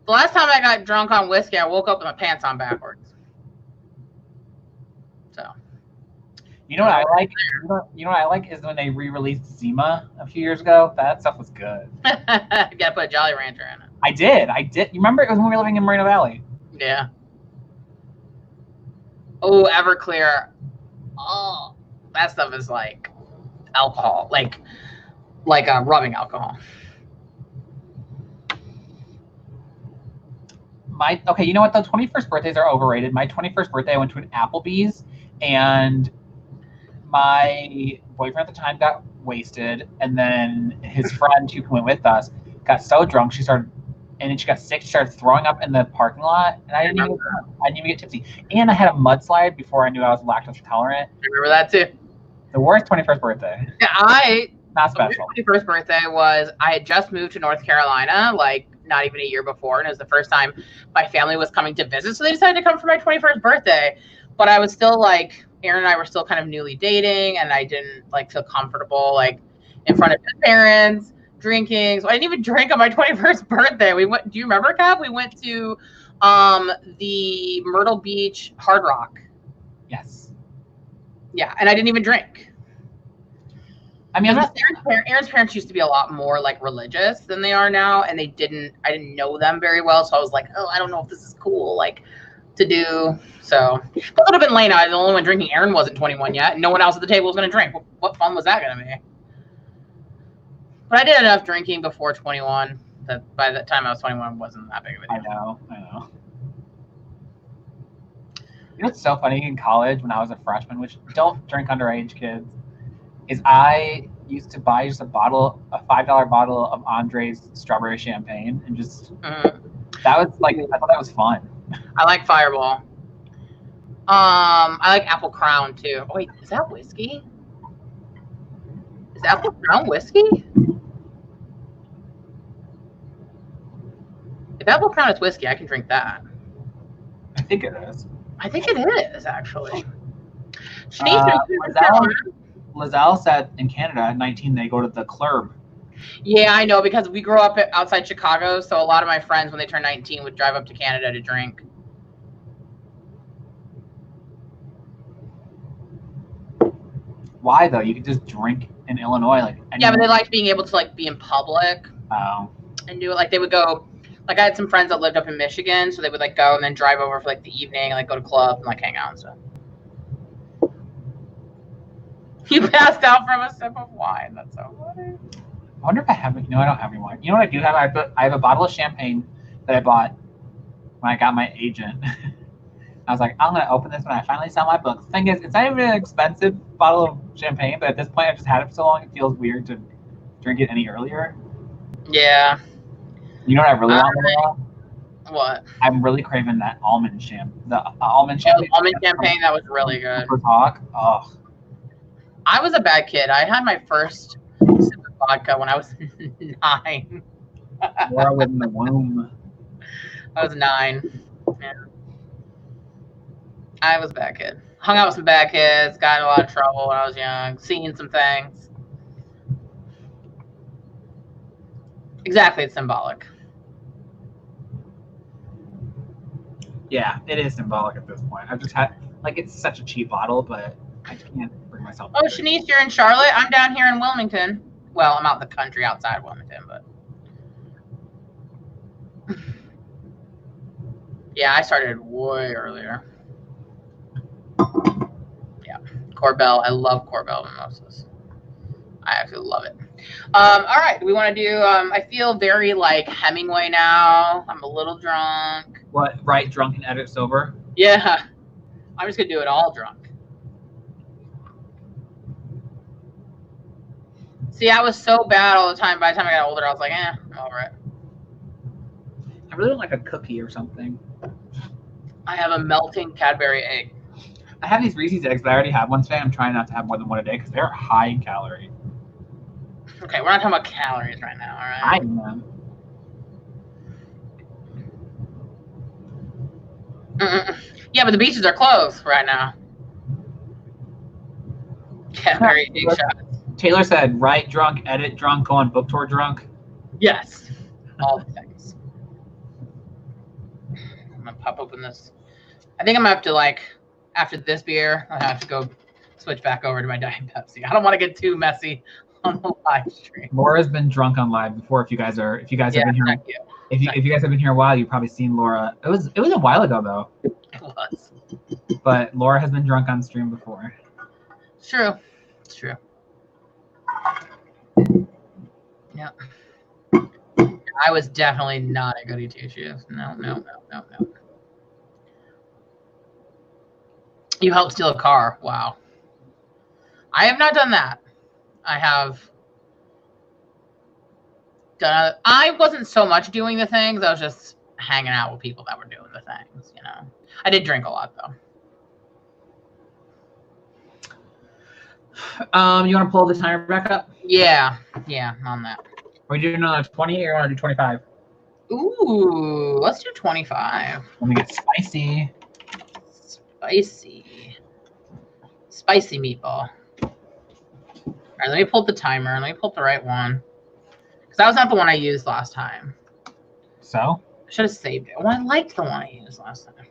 The last time I got drunk on whiskey, I woke up with my pants on backwards. So. You know what I like? You know what I like is when they re-released Zima a few years ago. That stuff was good. You gotta put a Jolly Rancher in it. I did. You remember it was when we were living in Moreno Valley. Yeah. Oh, Everclear. Oh, that stuff is like alcohol, like rubbing alcohol. Okay, you know what? The 21st birthdays are overrated. My 21st birthday, I went to an Applebee's, and my boyfriend at the time got wasted, and then his friend who went with us got so drunk she got sick. She started throwing up in the parking lot, and I didn't even get tipsy. And I had a mudslide before I knew I was lactose intolerant. I remember that too. The worst 21st birthday. Yeah, not special. My 21st birthday was I had just moved to North Carolina, like not even a year before, and it was the first time my family was coming to visit, so they decided to come for my 21st birthday. But I was still like, Aaron and I were still kind of newly dating, and I didn't like feel comfortable like in front of his parents drinking. So I didn't even drink on my 21st birthday. We went. Do you remember, Cap? We went to the Myrtle Beach Hard Rock. Yes. Yeah, and I didn't even drink. I mean, Aaron's parents used to be a lot more like religious than they are now, and I didn't know them very well, so I was like, oh, I don't know if this is cool. Like, to do. So, but it would have been late. I was the only one drinking. Aaron wasn't 21 yet. And no one else at the table was going to drink. What fun was that going to be? But I did enough drinking before 21 that by the time I was 21, it wasn't that big of a deal. I know. You know what's so funny in college when I was a freshman, which don't drink underage kids, is I used to buy just a $5 bottle of Andre's strawberry champagne and just that was like I thought that was fun. I like Fireball. I like Apple Crown too. Oh wait, is that whiskey? Is Apple Crown whiskey? If Apple Crown is whiskey, I can drink that. I think it is. I think it is actually. Lizelle said in Canada at 19 they go to the club. Yeah, I know because we grew up outside Chicago, so a lot of my friends when they turned 19 would drive up to Canada to drink. Why though? You could just drink in Illinois, like yeah, but they liked being able to like be in public. Oh. And do it like they would go. Like I had some friends that lived up in Michigan, so they would like go and then drive over for like the evening, and like go to club and like hang out and stuff. You passed out from a sip of wine. That's so funny. I wonder if I have. No, I don't have any wine. You know what I do have? I have a bottle of champagne that I bought when I got my agent. I was like, I'm gonna open this when I finally sell my book. The thing is, it's not even an expensive bottle of champagne, but at this point, I've just had it for so long, it feels weird to drink it any earlier. Yeah. You know what I really want, Laura? What? I'm really craving that almond champagne. The almond champagne. Almond champagne, that was really good. Talk. Oh. I was a bad kid. I had my first sip of vodka when I was 9. Laura was in the womb. I was 9. Yeah. I was a bad kid. Hung out with some bad kids, got in a lot of trouble when I was young, seen some things. Exactly, it's symbolic. Yeah, it is symbolic at this point. I've just had, like, it's such a cheap bottle, but I can't bring myself. Oh, Shanice, you're in Charlotte? I'm down here in Wilmington. Well, I'm out in the country outside of Wilmington, but. Yeah, I started way earlier. Yeah, Corbel. I love Corbel mimosas. I actually love it. All right, we want to do, I feel very like Hemingway now. I'm a little drunk. What, write drunk and edit sober? Yeah, I'm just going to do it all drunk. See, I was so bad all the time. By the time I got older, I was like, I'm over it. I really want like a cookie or something. I have a melting Cadbury egg. I have these Reese's eggs, but I already have one today. I'm trying not to have more than one a day because they're high in calorie. Okay, we're not talking about calories right now, all right? I am. Yeah, but the beaches are closed right now. Cadbury egg shots. Taylor said, write drunk, edit drunk, go on book tour drunk. Yes, all the things. I'm gonna pop open this. I think I'm gonna have to like, after this beer, I have to go switch back over to my Diet Pepsi. I don't want to get too messy on the live stream. Laura's been drunk on live before. If you guys have been here, if you guys have been here a while, you've probably seen Laura. It was a while ago though. It was. But Laura has been drunk on stream before. It's true. It's true. Yeah. I was definitely not a goody two shoes. No. You helped steal a car. Wow. I have not done that. I have done. I wasn't so much doing the things. I was just hanging out with people that were doing the things. You know. I did drink a lot though. You want to pull the timer back up? Yeah, on that. Are we doing another 20 or you want to do 25? Ooh, let's do 25. Let me get spicy. Spicy meatball. All right, let me pull up the timer. Let me pull up the right one. Because that was not the one I used last time. So? I should have saved it. Well, I liked the one I used last time.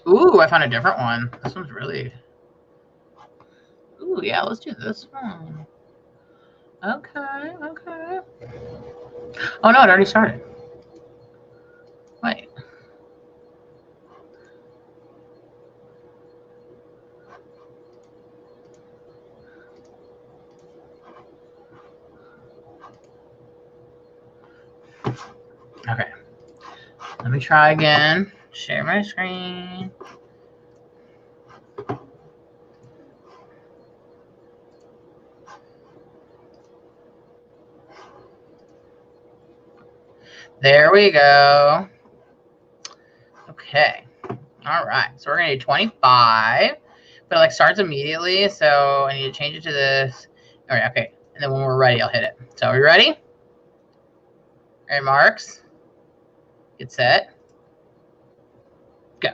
Ooh, I found a different one. This one's really... Ooh, yeah, let's do this one. Okay, okay. Oh no, it already started. Wait. Okay. Let me try again. Share my screen. There we go. Okay. All right. So we're going to do 25. But it like starts immediately. So I need to change it to this. All right. Okay. And then when we're ready, I'll hit it. So are we ready? All right, Marks. Get set. Go.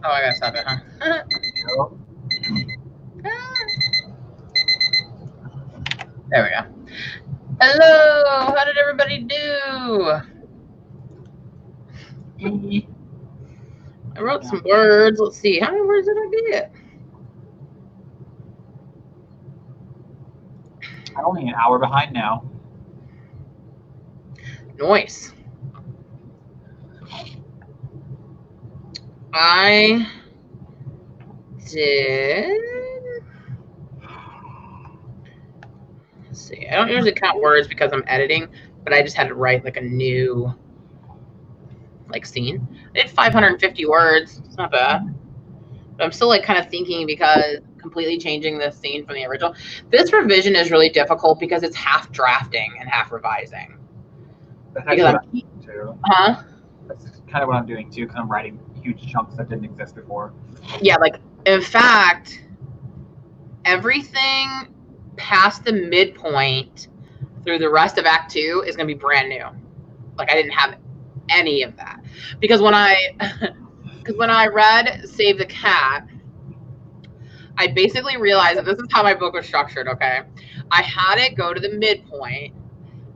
Oh, I gotta stop it, huh? There we go. Hello, how did everybody do? I wrote some words. Let's see, how many words did I get? I'm only an hour behind now. Nice. I did. Let's see. I don't usually count words because I'm editing, but I just had to write like a new scene. I did 550 words. It's not bad. But I'm still like kind of thinking because completely changing the scene from the original. This revision is really difficult because it's half drafting and half revising. That's Because I'm too. Huh? That's kind of what I'm doing too, because I'm writing huge chunks that didn't exist before. Yeah, like in fact, everything past the midpoint through the rest of Act 2 is going to be brand new. Like I didn't have any of that because when I read Save the Cat, I basically realized that this is how my book was structured. Okay, I had it go to the midpoint,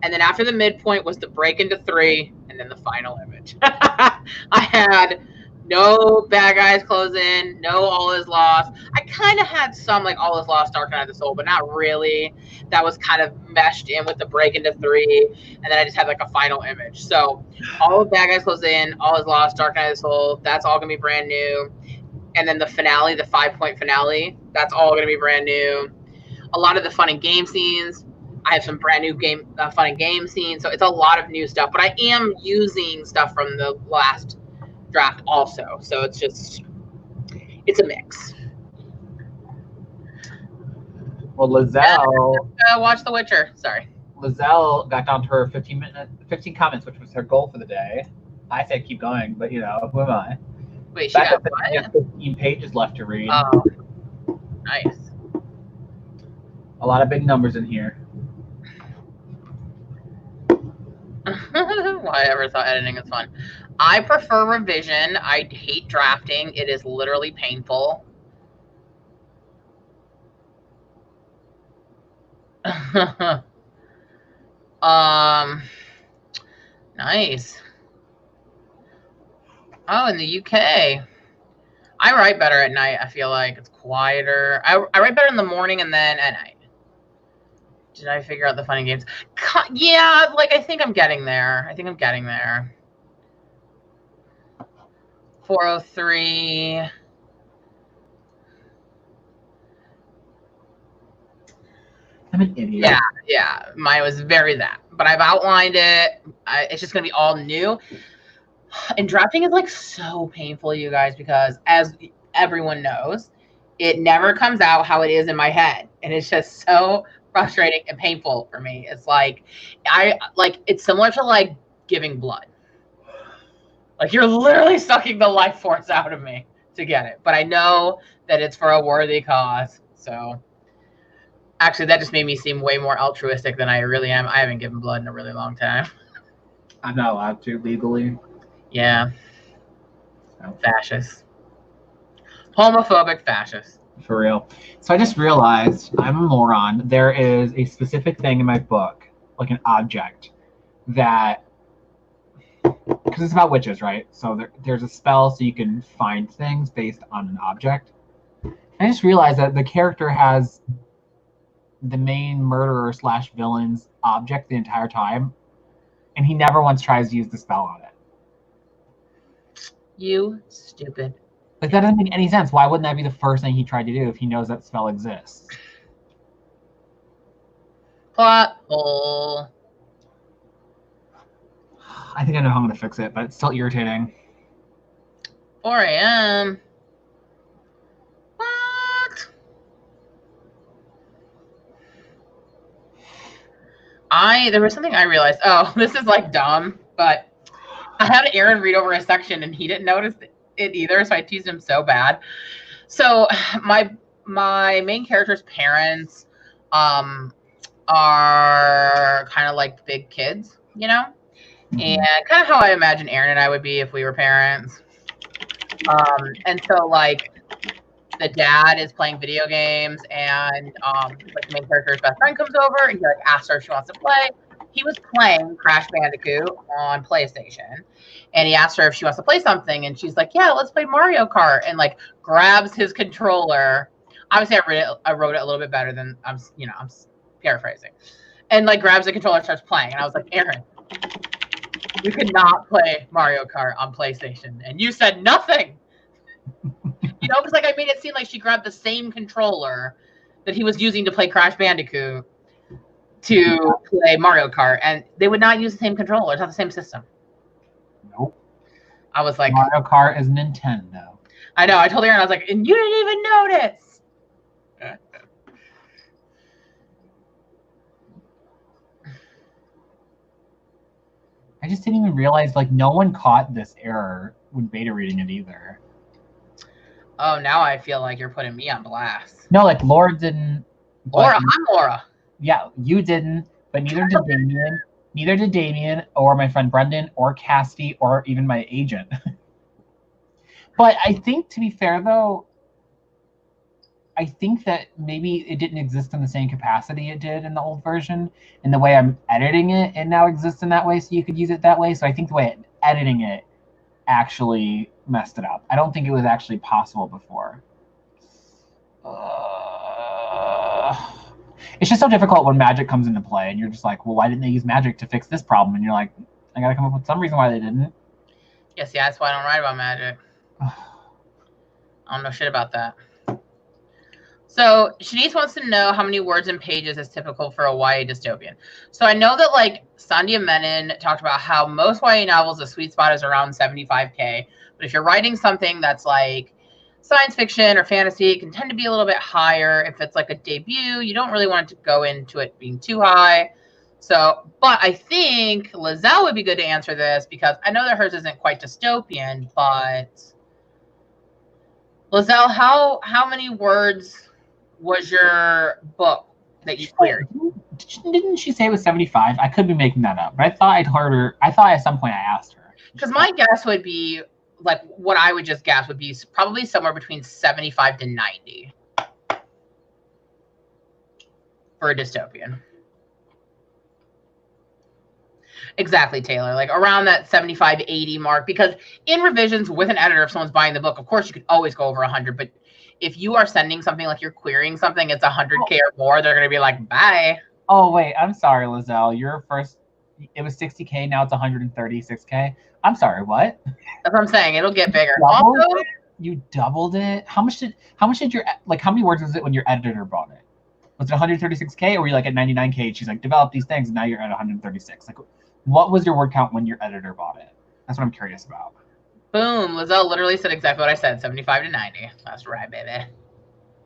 and then after the midpoint was the break into 3, and then the final image. I had no bad guys close in, no all is lost. I kind of had some like all is lost, dark night of the soul, but not really. That was kind of meshed in with the break into 3, and then I just had like a final image. So all the bad guys close in, all is lost, dark night of the soul. That's all gonna be brand new. And then the finale, the 5-point finale, that's all gonna be brand new. A lot of the fun and game scenes, I have some brand new fun and game scenes. So it's a lot of new stuff, but I am using stuff from the last draft also. So it's a mix. Well, Lizelle watch The Witcher. Sorry. Lizelle got down to her 15 comments, which was her goal for the day. I said keep going, but you know, who am I? Wait, she got what? You have 15 pages left to read. Oh, nice. A lot of big numbers in here. Why I ever thought editing is fun. I prefer revision. I hate drafting. It is literally painful. Nice. Oh, in the UK. I write better at night. I feel like it's quieter. I write better in the morning and then at night. Did I figure out the funny games? Yeah, like I think I'm getting there. 403. I'm an idiot. Yeah. Mine was very that. But I've outlined it. It's just going to be all new. And drafting is like so painful, you guys, because as everyone knows, it never comes out how it is in my head. And it's just so frustrating and painful for me. It's like it's similar to like giving blood. Like you're literally sucking the life force out of me to get it. But I know that it's for a worthy cause. So actually that just made me seem way more altruistic than I really am. I haven't given blood in a really long time. I'm not allowed to legally. Yeah. Fascist. Homophobic fascist. For real. So I just realized I'm a moron. There is a specific thing in my book, like an object, that, because it's about witches, right? So there's a spell so you can find things based on an object. I just realized that the character has the main murderer / villain's object the entire time, and he never once tries to use the spell on it. You stupid. Like, that doesn't make any sense. Why wouldn't that be the first thing he tried to do if he knows that spell exists? Plot hole. I think I know how I'm going to fix it, but it's still irritating. 4 a.m. What? There was something I realized. Oh, this is like dumb, but I had Aaron read over a section and he didn't notice it either, so I teased him so bad. So my main character's parents are kind of like big kids, you know? Mm-hmm. And kind of how I imagine Aaron and I would be if we were parents. And so like the dad is playing video games, and like the main character's best friend comes over, and he like asks her if she wants to play. He was playing Crash Bandicoot on PlayStation, and he asked her if she wants to play something, and she's like, "Yeah, let's play Mario Kart," and like grabs his controller. Obviously, I wrote it a little bit better than I'm paraphrasing, and like grabs the controller and starts playing. And I was like, Aaron, you could not play Mario Kart on PlayStation, and you said nothing. Because like I made it seem like she grabbed the same controller that he was using to play Crash Bandicoot to play Mario Kart, and they would not use the same controller. It's not the same system. Nope. I was like, Mario Kart is Nintendo. I know. I told Aaron, I was like, and you didn't even notice. I just didn't even realize, like, no one caught this error when beta reading it either. Oh, now I feel like you're putting me on blast. No, like, Laura didn't. Laura, I'm Laura. Yeah, you didn't, but neither did Damien. Neither did Damien, or my friend Brendan, or Casty, or even my agent. But I think, to be fair, though, I think that maybe it didn't exist in the same capacity it did in the old version. And the way I'm editing it, it now exists in that way, so you could use it that way. So I think the way I'm editing it actually messed it up. I don't think it was actually possible before. It's just so difficult when magic comes into play, and you're just like, well, why didn't they use magic to fix this problem? And you're like, I gotta come up with some reason why they didn't. Yes, yeah, that's why I don't write about magic. I don't know shit about that. So Shanice wants to know how many words and pages is typical for a YA dystopian. So I know that like Sandhya Menon talked about how most YA novels, the sweet spot is around 75K. But if you're writing something that's like science fiction or fantasy, it can tend to be a little bit higher. If it's like a debut, you don't really want it to go into it being too high. So, but I think Lizelle would be good to answer this, because I know that hers isn't quite dystopian, but Lizelle, how many words was your book that you queried? Didn't she say it was 75? I could be making that up, but I thought I thought at some point I asked her. Because my guess would be, like, what I would just guess would be probably somewhere between 75 to 90 for a dystopian. Exactly, Taylor. Like around that 75, 80 mark. Because in revisions with an editor, if someone's buying the book, of course you could always go over 100. But if you are sending something, like you're querying something, it's 100K or more, they're going to be like, bye. Oh, wait. I'm sorry, Lizelle. Your first, it was 60K. Now it's 136K. I'm sorry. What? That's what I'm saying. It'll get bigger. You doubled it? How much did your, like, how many words was it when your editor bought it? Was it 136K, or were you like at 99K and she's like, develop these things, and now you're at 136? Like, what was your word count when your editor bought it? That's what I'm curious about. Boom. Lizelle literally said exactly what I said, 75 to 90. That's right, baby.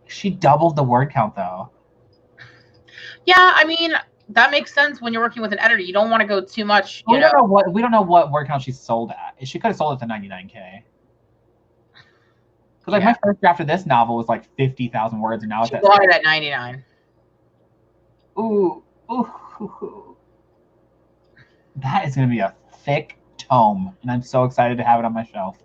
She doubled the word count, though. Yeah, I mean, that makes sense when you're working with an editor. You don't want to go too much. We don't know what word count she sold at. She could have sold it to 99K. Because like my first draft of this novel was like 50,000 words, and now it's at bought it at 99. Ooh. That is going to be a thick tome, and I'm so excited to have it on my shelf.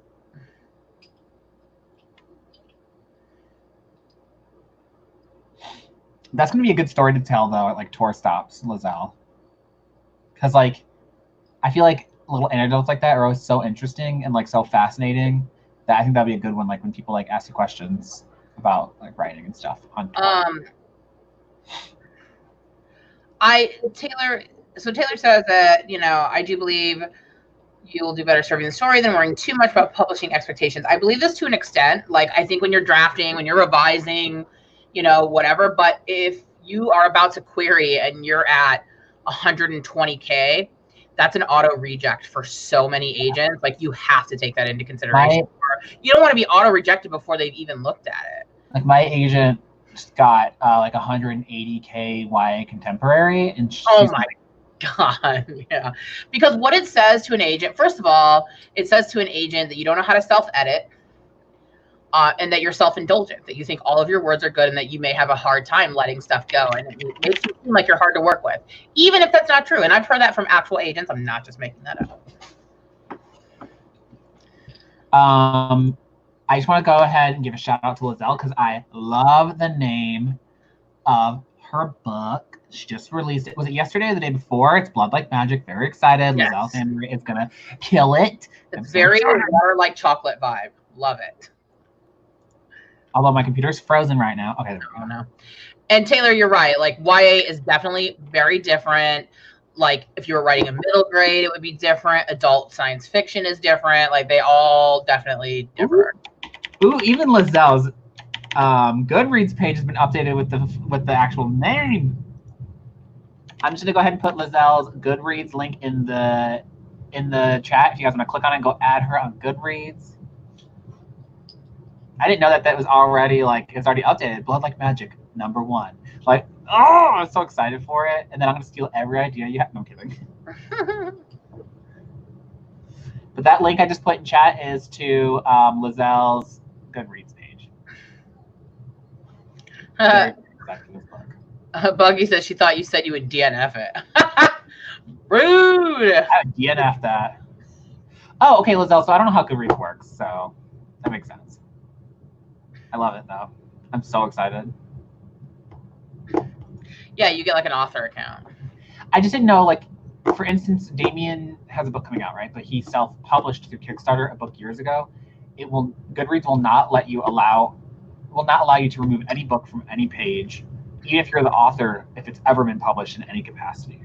That's going to be a good story to tell, though, at like tour stops, Lizelle. Because like, I feel like little anecdotes like that are always so interesting and like so fascinating that I think that'd be a good one. Like when people like ask you questions about like writing and stuff on tour. Taylor says that, I do believe you'll do better serving the story than worrying too much about publishing expectations. I believe this to an extent. Like, I think when you're drafting, when you're revising, whatever, but if you are about to query and you're at 120K, that's an auto reject for so many agents. Like, you have to take that into consideration. You don't want to be auto rejected before they've even looked at it. Like, my agent just got like 180K YA contemporary, and she's God, yeah. Because what it says to an agent, first of all, it says to an agent that you don't know how to self-edit, and that you're self-indulgent, that you think all of your words are good and that you may have a hard time letting stuff go. And it makes you seem like you're hard to work with, even if that's not true. And I've heard that from actual agents. I'm not just making that up. I just want to go ahead and give a shout out to Lizelle because I love the name of her book. She just released it. Was it yesterday or the day before? It's Blood Like Magic. Very excited. Yes. Lizelle Samuel is going to kill it. It's very water like chocolate vibe. Love it. Although my computer's frozen right now. Okay. Oh, no. And Taylor, you're right. Like YA is definitely very different. Like if you were writing a middle grade, it would be different. Adult science fiction is different. Like they all definitely differ. Ooh, even Lizelle's Goodreads page has been updated with the actual name. I'm just gonna go ahead and put Lizelle's Goodreads link in the chat. If you guys want to click on it and go add her on Goodreads. I didn't know that was already it's already updated. Blood Like Magic, #1. Like, oh, I'm so excited for it. And then I'm gonna steal every idea you have. No, I'm kidding. But that link I just put in chat is to Lizelle's Goodreads page. Buggy says she thought you said you would DNF it. Rude. I would DNF that. Oh, okay, Lizelle. So I don't know how Goodreads works, so that makes sense. I love it though. I'm so excited. Yeah, you get like an author account. I just didn't know, like, for instance, Damien has a book coming out, right? But he self-published through Kickstarter a book years ago. Goodreads will not allow you to remove any book from any page, even if you're the author, if it's ever been published in any capacity.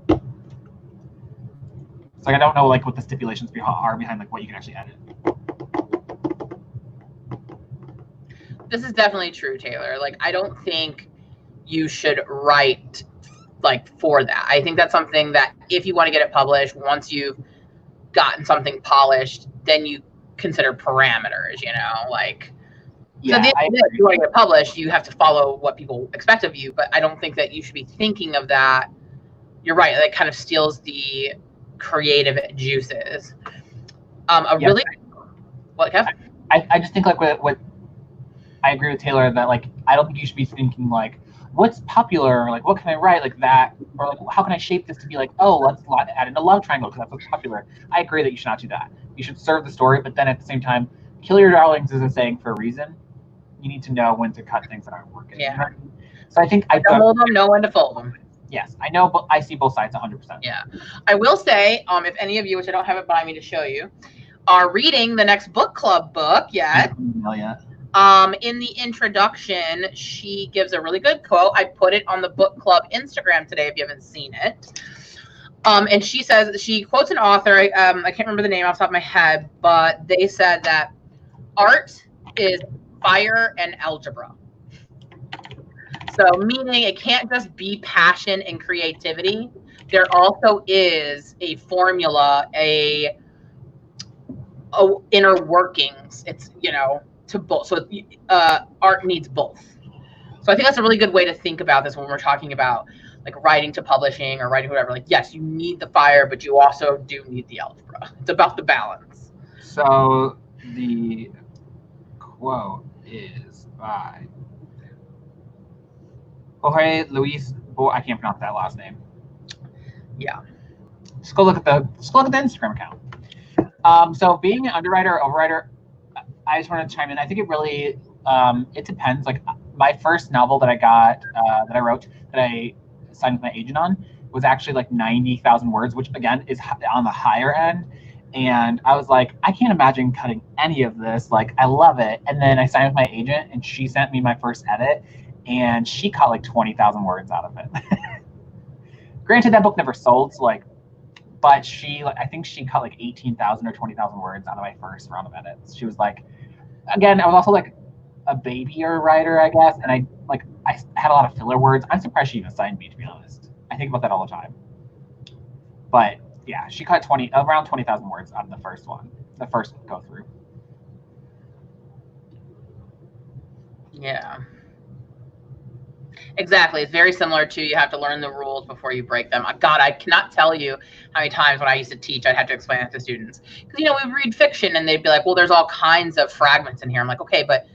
So I don't know what the stipulations are behind what you can actually edit. This is definitely true, Taylor. Like, I don't think you should write for that. I think that's something that if you want to get it published, once you've gotten something polished, then you consider parameters, Yeah, so if you want to get it published, you have to follow what people expect of you, but I don't think that you should be thinking of that. You're right. That kind of steals the creative juices. What, Kev? I just think what I agree with Taylor that I don't think you should be thinking what's popular, what can I write that, or how can I shape this to be oh, let's add in a love triangle because that's what's popular. I agree that you should not do that. You should serve the story, but then at the same time, kill your darlings is a saying for a reason. You need to know when to cut things that aren't working. Yeah. So I think don't hold them, know when to fold them. Yes, I know, but I see both sides 100%. Yeah, I will say, if any of you, which I don't have it by me to show you, are reading the next book club book yet. In the introduction, she gives a really good quote. I put it on the book club Instagram today if you haven't seen it. And she says, she quotes an author, I can't remember the name off the top of my head, but they said that art is fire and algebra. So meaning it can't just be passion and creativity. There also is a formula, a inner workings. It's, to both. So art needs both. So I think that's a really good way to think about this when we're talking about writing to publishing or writing whatever. Yes, you need the fire, but you also do need the algebra. It's about the balance. So the quote is by Jorge Luis. I can't pronounce that last name. Yeah. Just go look at the Instagram account. So being an underwriter or overwriter, I just want to chime in. I think it really it depends. My first novel that I got that I wrote that I signed with my agent on was actually 90,000 words, which again is on the higher end. And I was like, I can't imagine cutting any of this. I love it. And then I signed with my agent, and she sent me my first edit, and she cut 20,000 words out of it. Granted, that book never sold, so but I think she cut 18,000 or 20,000 words out of my first round of edits. She was again, I was also a babyer writer, I guess, and I had a lot of filler words. I'm surprised she even signed me, to be honest. I think about that all the time. But yeah, she cut around 20,000 words out of the first one, the first go through. Yeah. Exactly. It's very similar to you have to learn the rules before you break them. God, I cannot tell you how many times when I used to teach, I'd have to explain it to students. Because, we read fiction and they'd be like, well, there's all kinds of fragments in here. I'm like, okay, but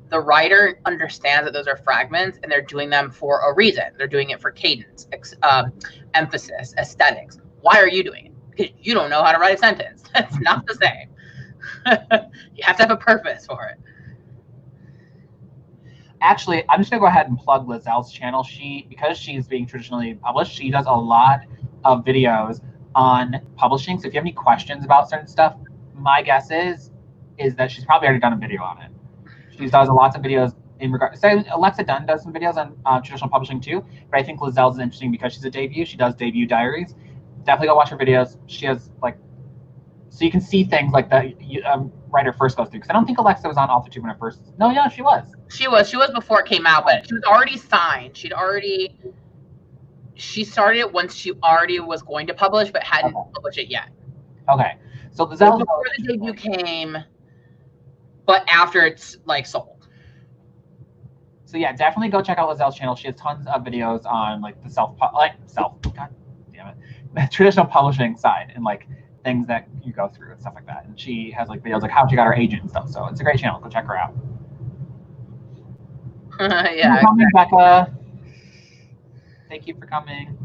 the writer understands that those are fragments and they're doing them for a reason. They're doing it for cadence, emphasis, aesthetics. Why are you doing it? Because you don't know how to write a sentence. It's not the same. You have to have a purpose for it. Actually, I'm just gonna go ahead and plug Lizelle's channel. Because she's being traditionally published, she does a lot of videos on publishing. So if you have any questions about certain stuff, my guess is that she's probably already done a video on it. She does lots of videos in regard. So Alexa Dunn does some videos on traditional publishing too, but I think Lizelle's is interesting because she's a debut. She does debut diaries. Definitely go watch her videos. She has like, so you can see things like that writer first goes through. Because I don't think Alexa was on AuthorTube when it first. No, yeah, she was. She was before it came out, but she was already signed. She started it once she already was going to publish, but hadn't published it yet. Okay, so Lizelle before the debut came, but after it's like sold. So yeah, definitely go check out Lizelle's channel. She has tons of videos on like the god damn it, the traditional publishing side and like things that you go through and stuff like that. And she has like videos like how she got her agent and stuff. So it's a great channel. Go check her out. Yeah. Coming, Becca. Thank you for coming.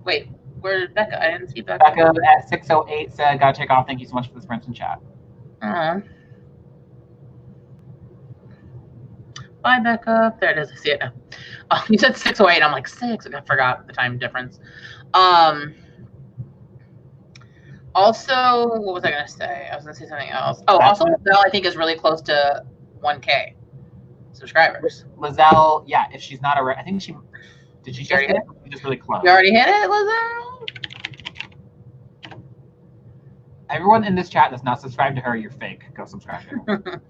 Wait, where's Becca? I didn't see Becca. Becca at 608 said, "Gotta take off. Thank you so much for the sprints in chat." Bye, Becca. There it is. I see it now. You said 608. I'm like 6. I forgot the time difference. Also, what was I gonna say? I was gonna say something else. Oh, also, Lizelle, I think, is really close to 1K subscribers. Lizelle, yeah, if she's not already, I think she did. She already hit it? She's just really close. You already hit it, Lizelle? Everyone in this chat that's not subscribed to her, you're fake. Go subscribe to her.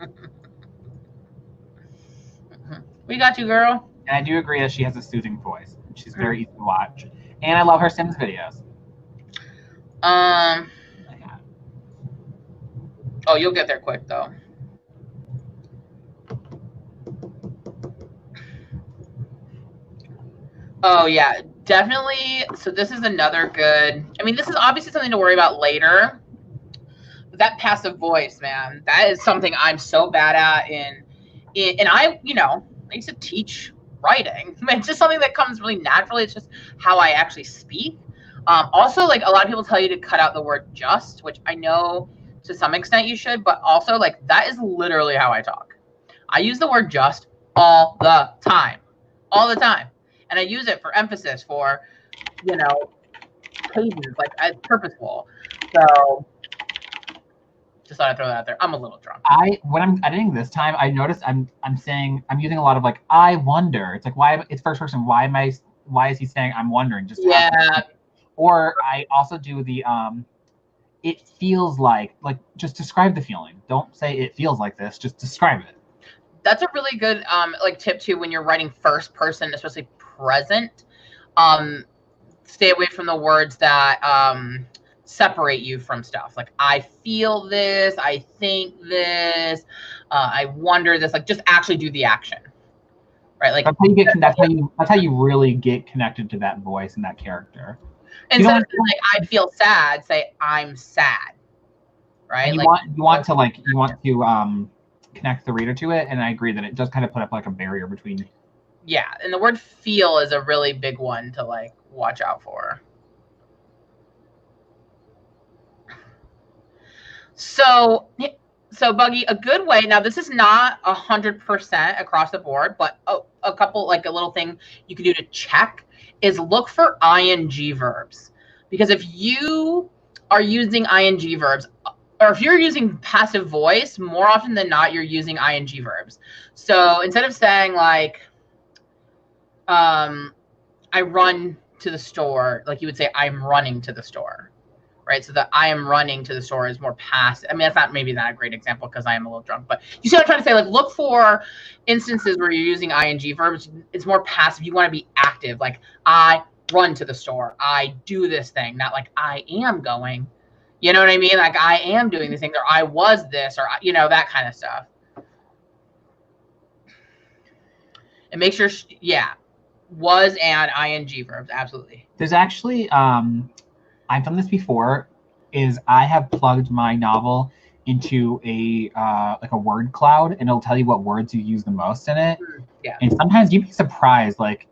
We got you, girl. And I do agree that she has a soothing voice. She's very easy to watch. And I love her Sims videos. Oh, you'll get there quick, though. Oh, yeah, definitely. So this is another good, I mean, this is obviously something to worry about later. But that passive voice, man, that is something I'm so bad at and I, you know, I used to teach writing. It's just something that comes really naturally. It's just how I actually speak. Also, like, a lot of people tell you to cut out the word just, which I know to some extent you should, but also, like, that is literally how I talk. I use the word just all the time. All the time. And I use it for emphasis, for, you know, cadence, like, it's purposeful. So, just thought I'd throw that out there. I'm a little drunk. When I'm editing this time, I noticed I'm using a lot of, like, I wonder. It's like, why, it's first person. Why is he saying I'm wondering? Just yeah. Or I also do the it feels like just describe the feeling. Don't say it feels like this, just describe it. That's a really good like tip too when you're writing first person, especially present. Stay away from the words that separate you from stuff. Like, I feel this, I think this, I wonder this, like, just actually do the action. Right? Like, that's how you really get connected to that voice and that character. Instead of saying, like, I feel sad, say I'm sad. Right? You want to connect the reader to it, and I agree that it does kind of put up like a barrier between. Yeah, and the word feel is a really big one to like watch out for. So Buggy, a good way, now this is not 100% across the board, but a couple, like a little thing you can do to check is look for ing verbs. Because if you are using ing verbs, or if you're using passive voice, more often than not, you're using ing verbs. So instead of saying like, I run to the store, like you would say, I'm running to the store, right? So the I am running to the store is more passive. I mean, that's maybe not a great example because I am a little drunk, but you see what I'm trying to say? Like, look for instances where you're using ing verbs. It's more passive. You want to be active. Like, I run to the store. I do this thing, not like I am going. You know what I mean? Like, I am doing this thing, or I was this, or, you know, that kind of stuff. And make sure, yeah, was and ing verbs, absolutely. There's actually, I've done this before, is I have plugged my novel into a like a word cloud, and it'll tell you what words you use the most in it. Yeah. And sometimes you'd be surprised, like,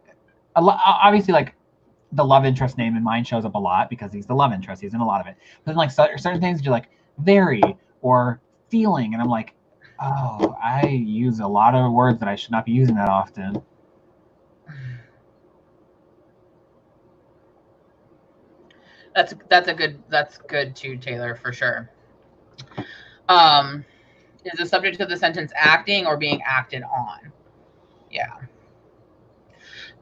obviously, like, the love interest name in mine shows up a lot because he's the love interest. He's in a lot of it. But then like certain things you're like very or feeling, and I'm like, oh, I use a lot of words that I should not be using that often. That's good too, Taylor, for sure. Is the subject of the sentence acting or being acted on? Yeah.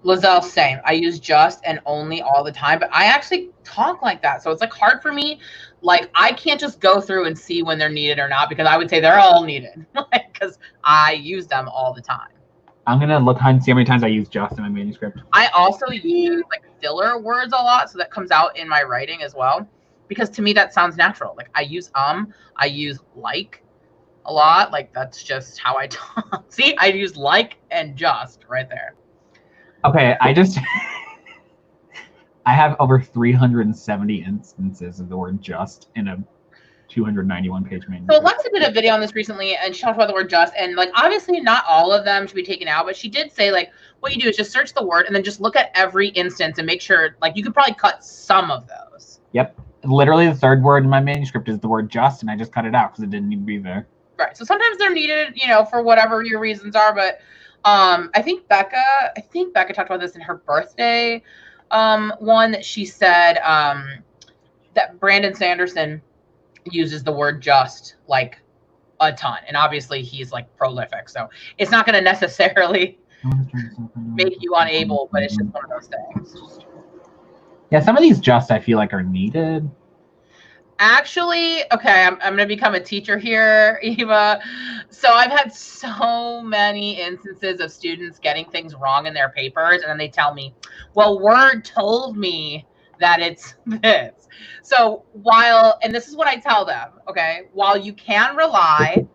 Lizelle, same. I use just and only all the time, but I actually talk like that. So it's like hard for me. Like I can't just go through and see when they're needed or not, because I would say they're all needed because I use them all the time. I'm going to look and see how many times I use just in my manuscript. I also use like filler words a lot. So that comes out in my writing as well, because to me that sounds natural. Like I use I use like a lot. Like that's just how I talk. See, I use like and just right there. Okay, I have over 370 instances of the word just in a 291 page manuscript. So Alexa did a video on this recently, and she talked about the word just, and like obviously not all of them should be taken out, but she did say like what you do is just search the word and then just look at every instance and make sure, like, you could probably cut some of those. Yep. Literally the third word in my manuscript is the word just, and I just cut it out because it didn't need to be there. Right. So sometimes they're needed, you know, for whatever your reasons are, but I think Becca talked about this in her birthday one, that she said that Brandon Sanderson uses the word just like a ton, and obviously he's like prolific, so it's not going to necessarily make you unable, but it's just one of those things. Yeah, some of these just I feel like are needed. Actually, okay, I'm going to become a teacher here, Eva. So I've had so many instances of students getting things wrong in their papers, and then they tell me, well, Word told me that it's this. So and this is what I tell them, okay, while you can rely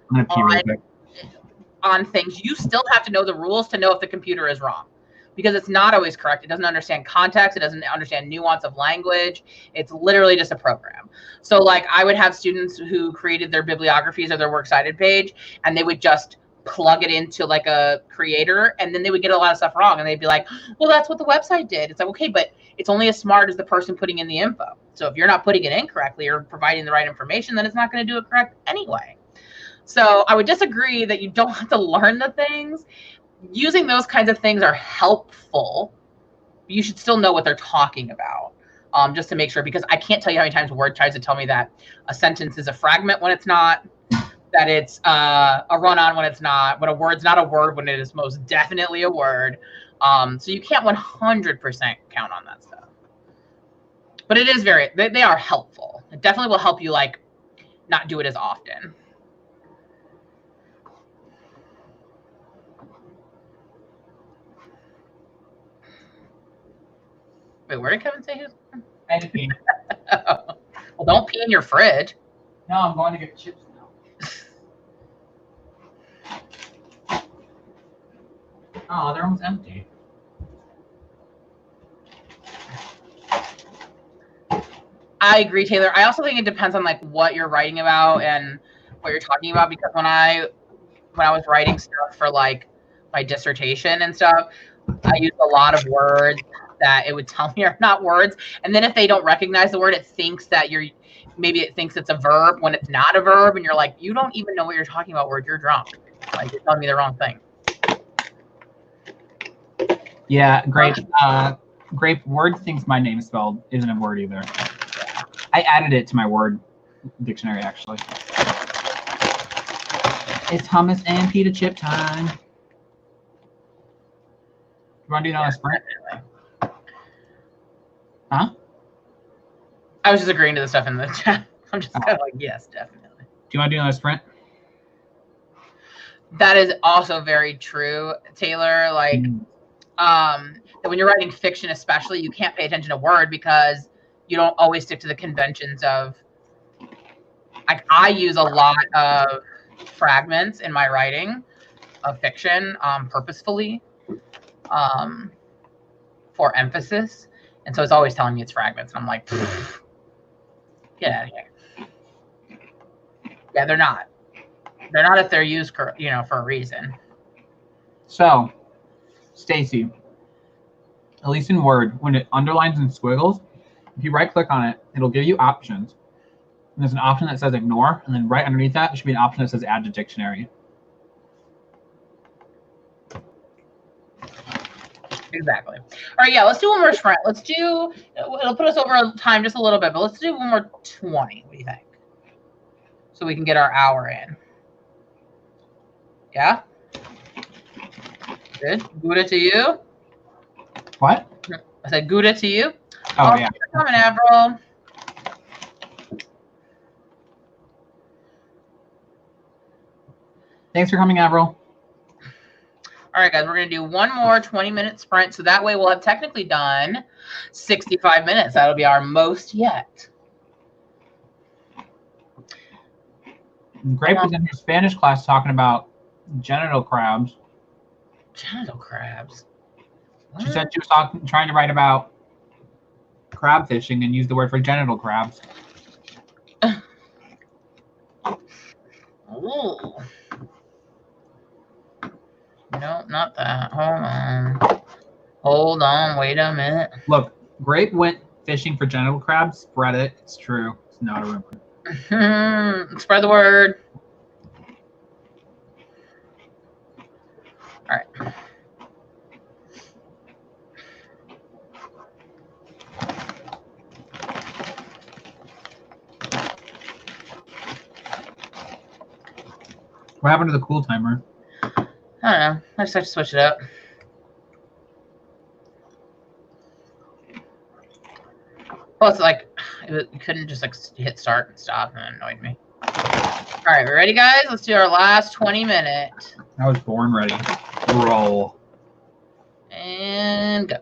on things, you still have to know the rules to know if the computer is wrong. Because it's not always correct. It doesn't understand context. It doesn't understand nuance of language. It's literally just a program. So like I would have students who created their bibliographies or their works cited page, and they would just plug it into like a creator, and then they would get a lot of stuff wrong, and they'd be like, well, that's what the website did. It's like, okay, but it's only as smart as the person putting in the info. So if you're not putting it in correctly or providing the right information, then it's not going to do it correct anyway. So I would disagree that you don't have to learn the things. Using those kinds of things are helpful. You should still know what they're talking about, just to make sure, because I can't tell you how many times Word tries to tell me that a sentence is a fragment when it's not, that it's a run-on when it's not, when a word's not a word when it is most definitely a word. So you can't 100% count on that stuff. But it is they are helpful. It definitely will help you like not do it as often. Wait, where did Kevin say he was going? I had to pee. Well, don't pee in your fridge. No, I'm going to get chips now. Oh, they're almost empty. I agree, Taylor. I also think it depends on like what you're writing about and what you're talking about, because when I was writing stuff for like my dissertation and stuff, I used a lot of words that it would tell me are not words. And then if they don't recognize the word, it thinks that maybe it thinks it's a verb when it's not a verb. And you're like, you don't even know what you're talking about, Word. You're drunk. Like, you're telling me the wrong thing. Yeah, Grape. Grape, Word thinks my name spelled isn't a word either. I added it to my Word dictionary, actually. It's hummus and pita chip time. You want to do that on a sprint? Huh? I was just agreeing to the stuff in the chat. I'm just kind of like, yes, definitely. Do you want to do another sprint? That is also very true, Taylor. Like, that when you're writing fiction, especially, you can't pay attention to Word because you don't always stick to the conventions of. Like, I use a lot of fragments in my writing of fiction, purposefully, for emphasis. And so it's always telling me it's fragments. And I'm like, get out of here. Yeah, they're not. They're not if they're used, for a reason. So, Stacy, at least in Word, when it underlines and squiggles, if you right click on it, it'll give you options. And there's an option that says ignore, and then right underneath that, there should be an option that says add to dictionary. Exactly. All right, yeah, let's do one more sprint. Let's do, it'll put us over time just a little bit, but let's do one more 20. What do you think? So we can get our hour in. Yeah? Good. Gouda to you. What? I said Gouda to you. Oh, yeah. Coming, Avril. Thanks for coming, Avril. All right, guys, we're going to do one more 20-minute sprint. So that way we'll have technically done 65 minutes. That'll be our most yet. Grape was in her Spanish class talking about genital crabs. Genital crabs? What? She said she was trying to write about crab fishing and use the word for genital crabs. Ooh. No, not that. Hold on. Hold on. Wait a minute. Look, Grape went fishing for genital crabs. Spread it. It's true. It's not a rumor. Spread the word. All right. What happened to the cool timer? I don't know. I just have to switch it up. Plus, like, you couldn't just like hit start and stop, and it annoyed me. All right, we ready, guys? Let's do our last 20 minutes. I was born ready. Roll. And go.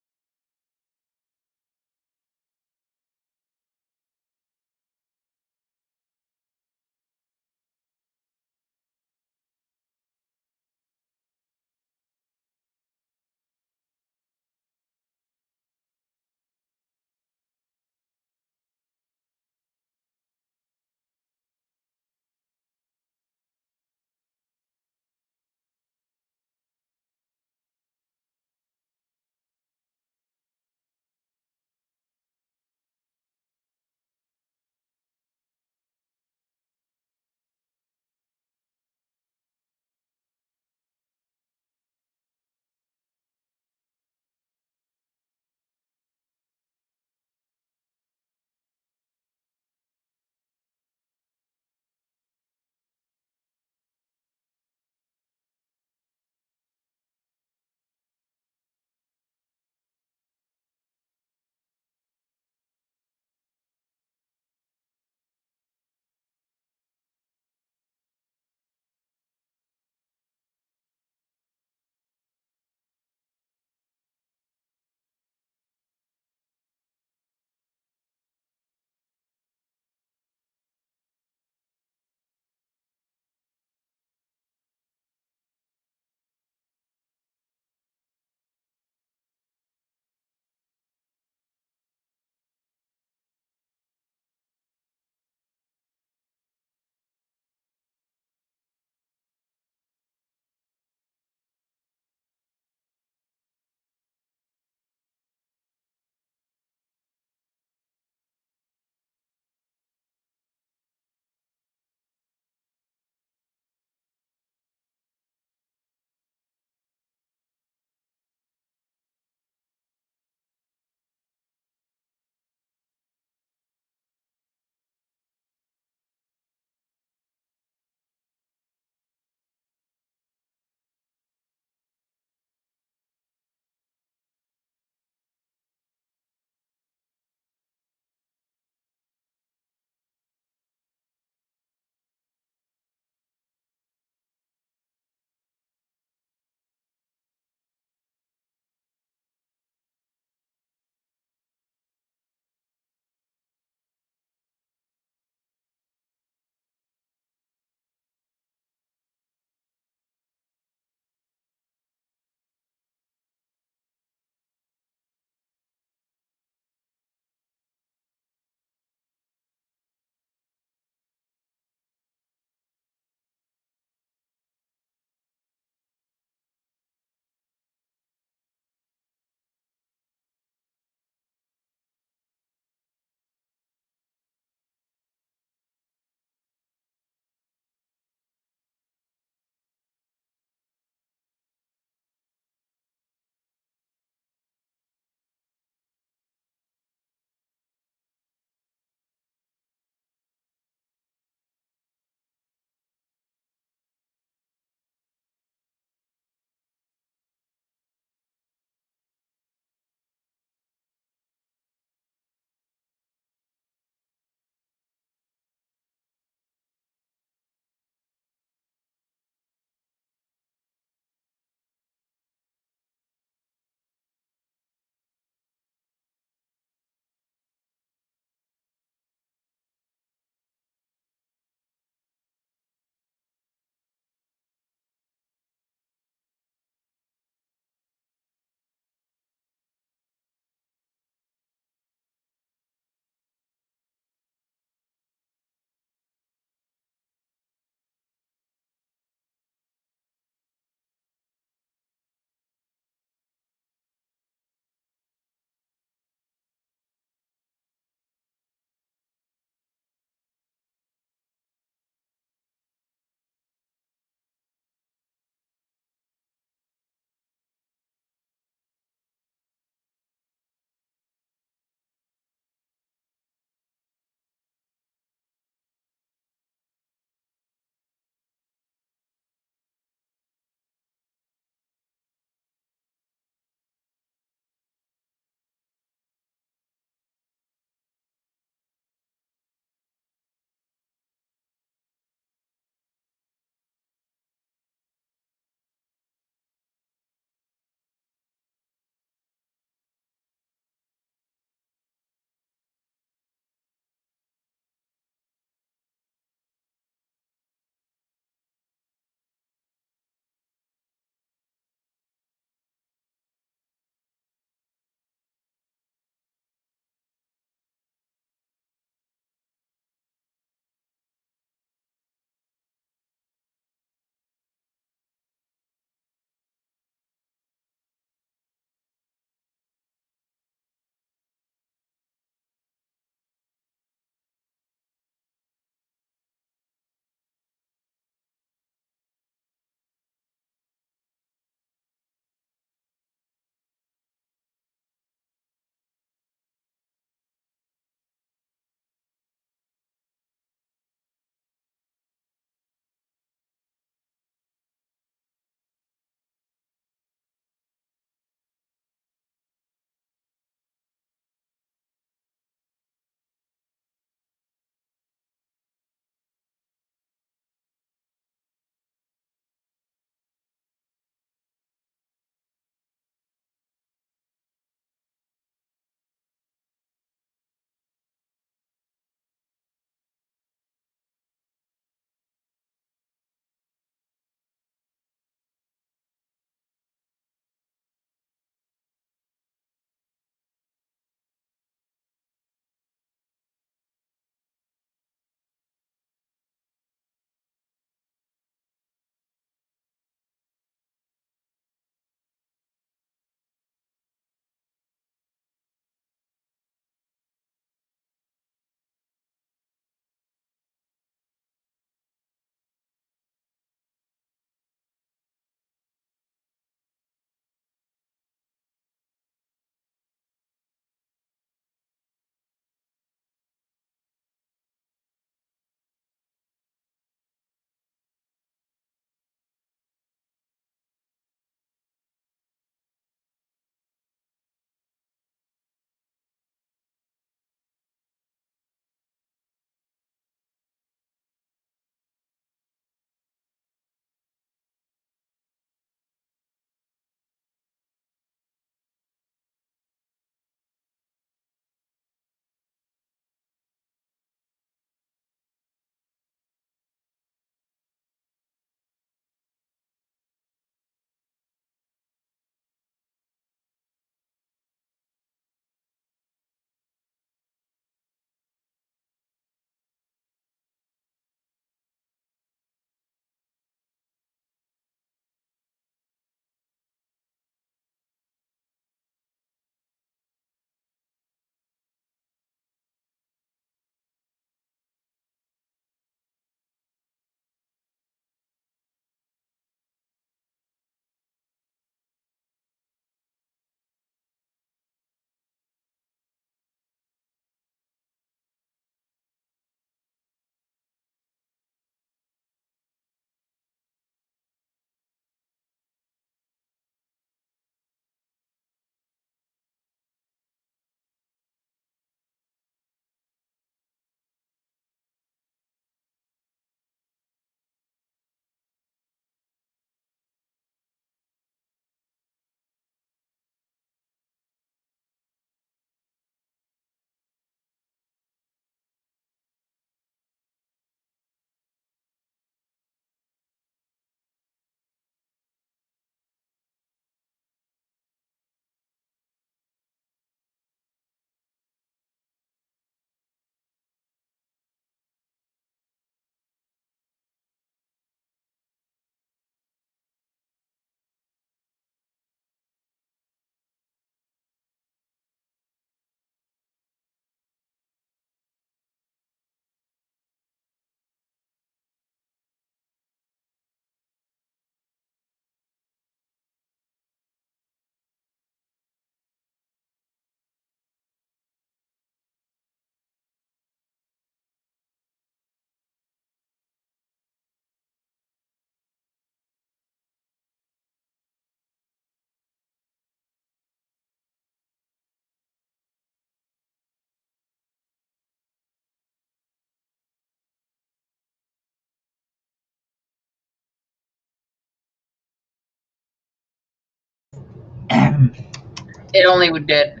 It only did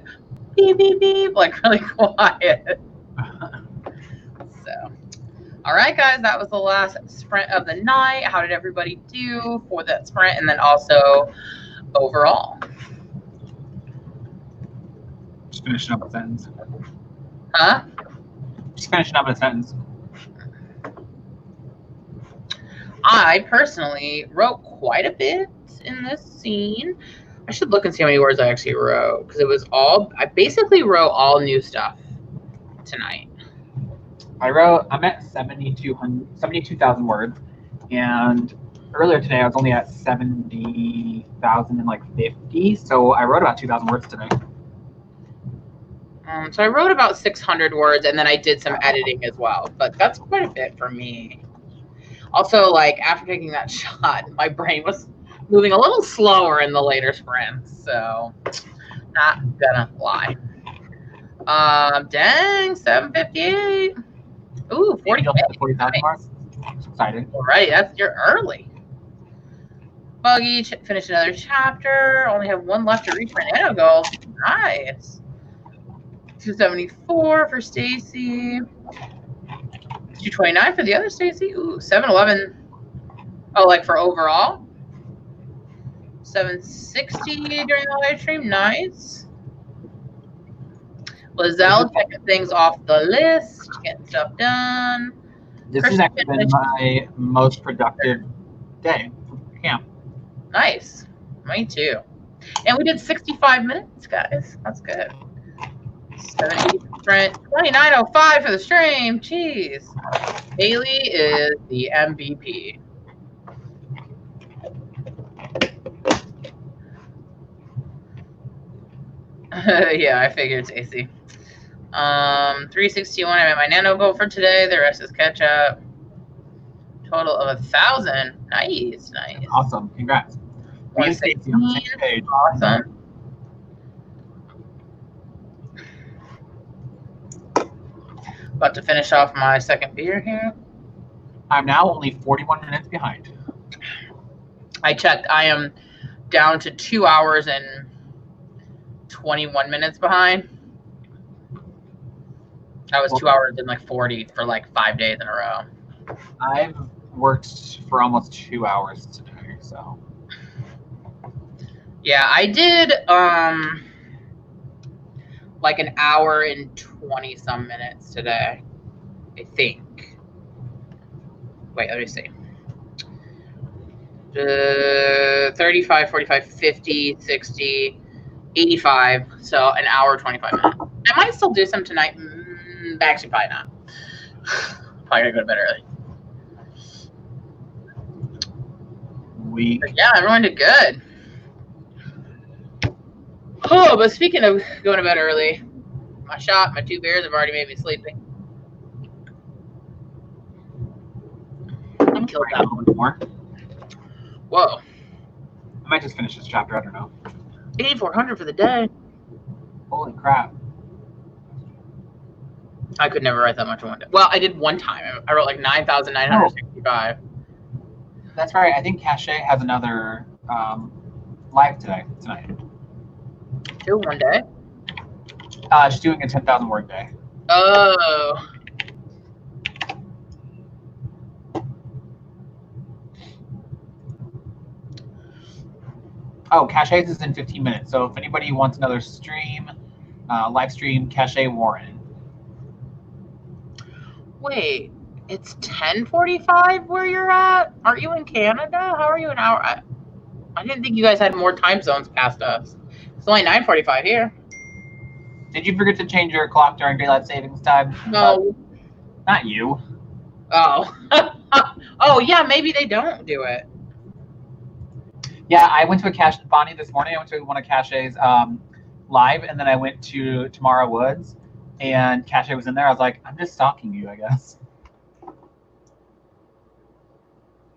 beep, beep, beep, like really quiet. So, all right, guys, that was the last sprint of the night. How did everybody do for that sprint? And then also overall. Just finishing up a sentence. Huh? Just finishing up a sentence. I personally wrote quite a bit in this scene. I should look and see how many words I actually wrote, because it was all, I basically wrote all new stuff tonight. I'm at 72,000 words, and earlier today I was only at 70,050, so I wrote about 2,000 words today. So I wrote about 600 words, and then I did some editing as well, but that's quite a bit for me. Also, like, after taking that shot, my brain was moving a little slower in the later sprints, so not gonna lie. Dang, 7:58. Ooh, 40,000 mark. Excited. All right, you're early. Buggy, finish another chapter. Only have one left to reach my nano goal. Nice. 274 for Stacy. 229 for the other Stacy. Ooh, 711. Oh, like for overall? 760 during the live stream. Nice. Lizelle checking things off the list, getting stuff done. This has actually been my most productive day for camp. Nice. Me too. And we did 65 minutes, guys. That's good. 70 sprint, 29:05 for the stream. Jeez. Haley is the MVP. Yeah, I figured, Stacey. 361. I'm at my nano goal for today. The rest is catch up. Total of 1,000. Nice, nice. Awesome. Congrats. Me and Stacey on the same page. Awesome. About to finish off my second beer here. I'm now only 41 minutes behind. I checked. I am down to 2 hours and 21 minutes behind. I was 2 hours and like 40 for like 5 days in a row. I've worked for almost 2 hours today, so. Yeah, I did like an hour and 20 some minutes today, I think. Wait, let me see. 35, 45, 50, 60, 85. So an hour, 25 minutes. I might still do some tonight. Actually, probably not. Probably gonna go to bed early. But yeah, everyone did good. Oh, but speaking of going to bed early, my 2 beers have already made me sleepy. I'm killed that a little bit more. Whoa. I might just finish this chapter, I don't know. 8,400 for the day. Holy crap. I could never write that much in one day. Well, I did one time. I wrote like 9,965. That's right. I think Cache has another live tonight. 2 one day? She's doing a 10,000 word day. Oh. Oh, Cache's is in 15 minutes. So if anybody wants another stream, live stream, Cache Warren. Wait, it's 10:45 where you're at? Aren't you in Canada? How are you an hour? I didn't think you guys had more time zones past us. It's only 9:45 here. Did you forget to change your clock during daylight savings time? No. Not you. Oh. Oh, yeah, maybe they don't do it. Yeah, I went to a Cache, Bonnie, this morning. I went to one of Cache's live, and then I went to Tamara Woods, and Cache was in there. I was like, I'm just stalking you, I guess.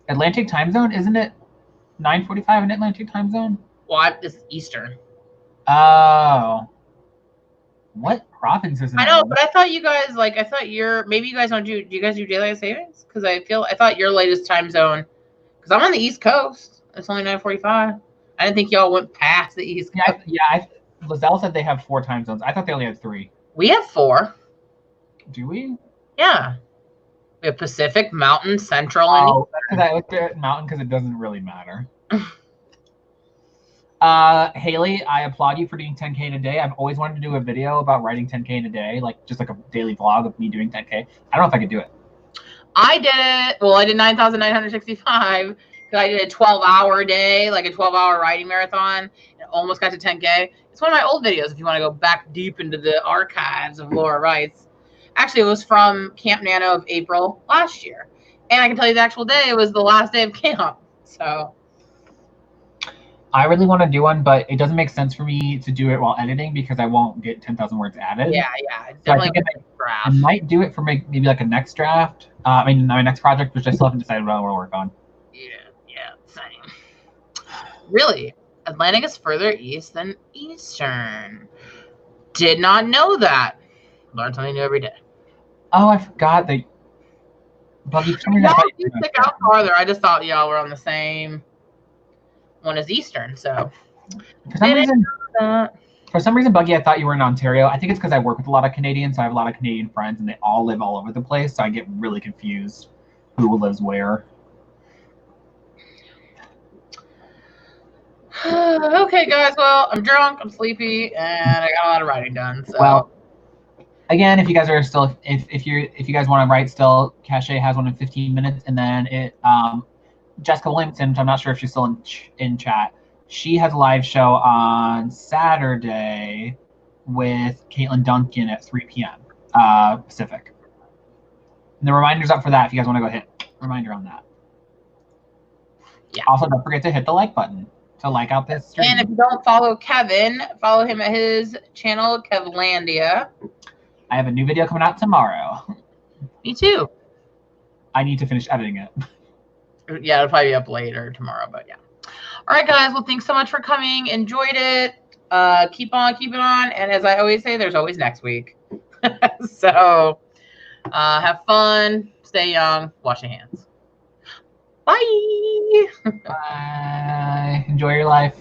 Atlantic time zone, isn't it 9:45 in Atlantic time zone? Well, it's Eastern. Oh. What province is it? I know, but I thought you guys, maybe you guys don't do you guys do daylight savings? Because I thought your latest time zone, because I'm on the East Coast. It's only 9:45. And I didn't think y'all went past the East Coast. Lizelle said they have 4 time zones. I thought they only had 3. We have 4. Do we? Yeah. We have Pacific, Mountain, Central, and Eastern. Because I looked at Mountain because it doesn't really matter. Haley, I applaud you for doing 10K in a day. I've always wanted to do a video about writing 10K in a day, like just like a daily vlog of me doing 10K. I don't know if I could do it. I did it. Well, I did 9,965 because I did a 12-hour day, like a 12-hour writing marathon, and almost got to 10K. It's one of my old videos if you want to go back deep into the archives of Laura Writes. Actually, it was from Camp Nano of April last year. And I can tell you the actual day, it was the last day of camp. So I really want to do one, but it doesn't make sense for me to do it while editing because I won't get 10,000 words added. Yeah. Definitely I might do it for maybe like a next draft. My next project, which I still haven't decided what I want to work on. Yeah, same. Really? Atlantic is further east than Eastern. Did not know that. Learn something new every day. Oh, I forgot they. Buggy, You stick out farther. I just thought y'all were on the same one as Eastern. So for some reason, Buggy, I thought you were in Ontario. I think it's because I work with a lot of Canadians, so I have a lot of Canadian friends, and they all live all over the place. So I get really confused who lives where. Okay, guys. Well, I'm drunk. I'm sleepy, and I got a lot of writing done. So. Well, again, if you guys are still, if you guys want to write still, Cache has one in 15 minutes, and then Jessica Williamson, which I'm not sure if she's still in chat. She has a live show on Saturday with Katlyn Duncan at 3 p.m. Pacific. And the reminder's up for that if you guys want to go hit reminder on that. Yeah. Also, don't forget to hit the like button to like out this stream. And if you don't follow Kevin, follow him at his channel, Kevlandia. I have a new video coming out tomorrow. Me too. I need to finish editing it. Yeah, it'll probably be up later tomorrow, but yeah. All right, guys. Well, thanks so much for coming. Enjoyed it. Keep on keeping on. And as I always say, there's always next week. So have fun. Stay young. Wash your hands. Bye. Bye. Enjoy your life.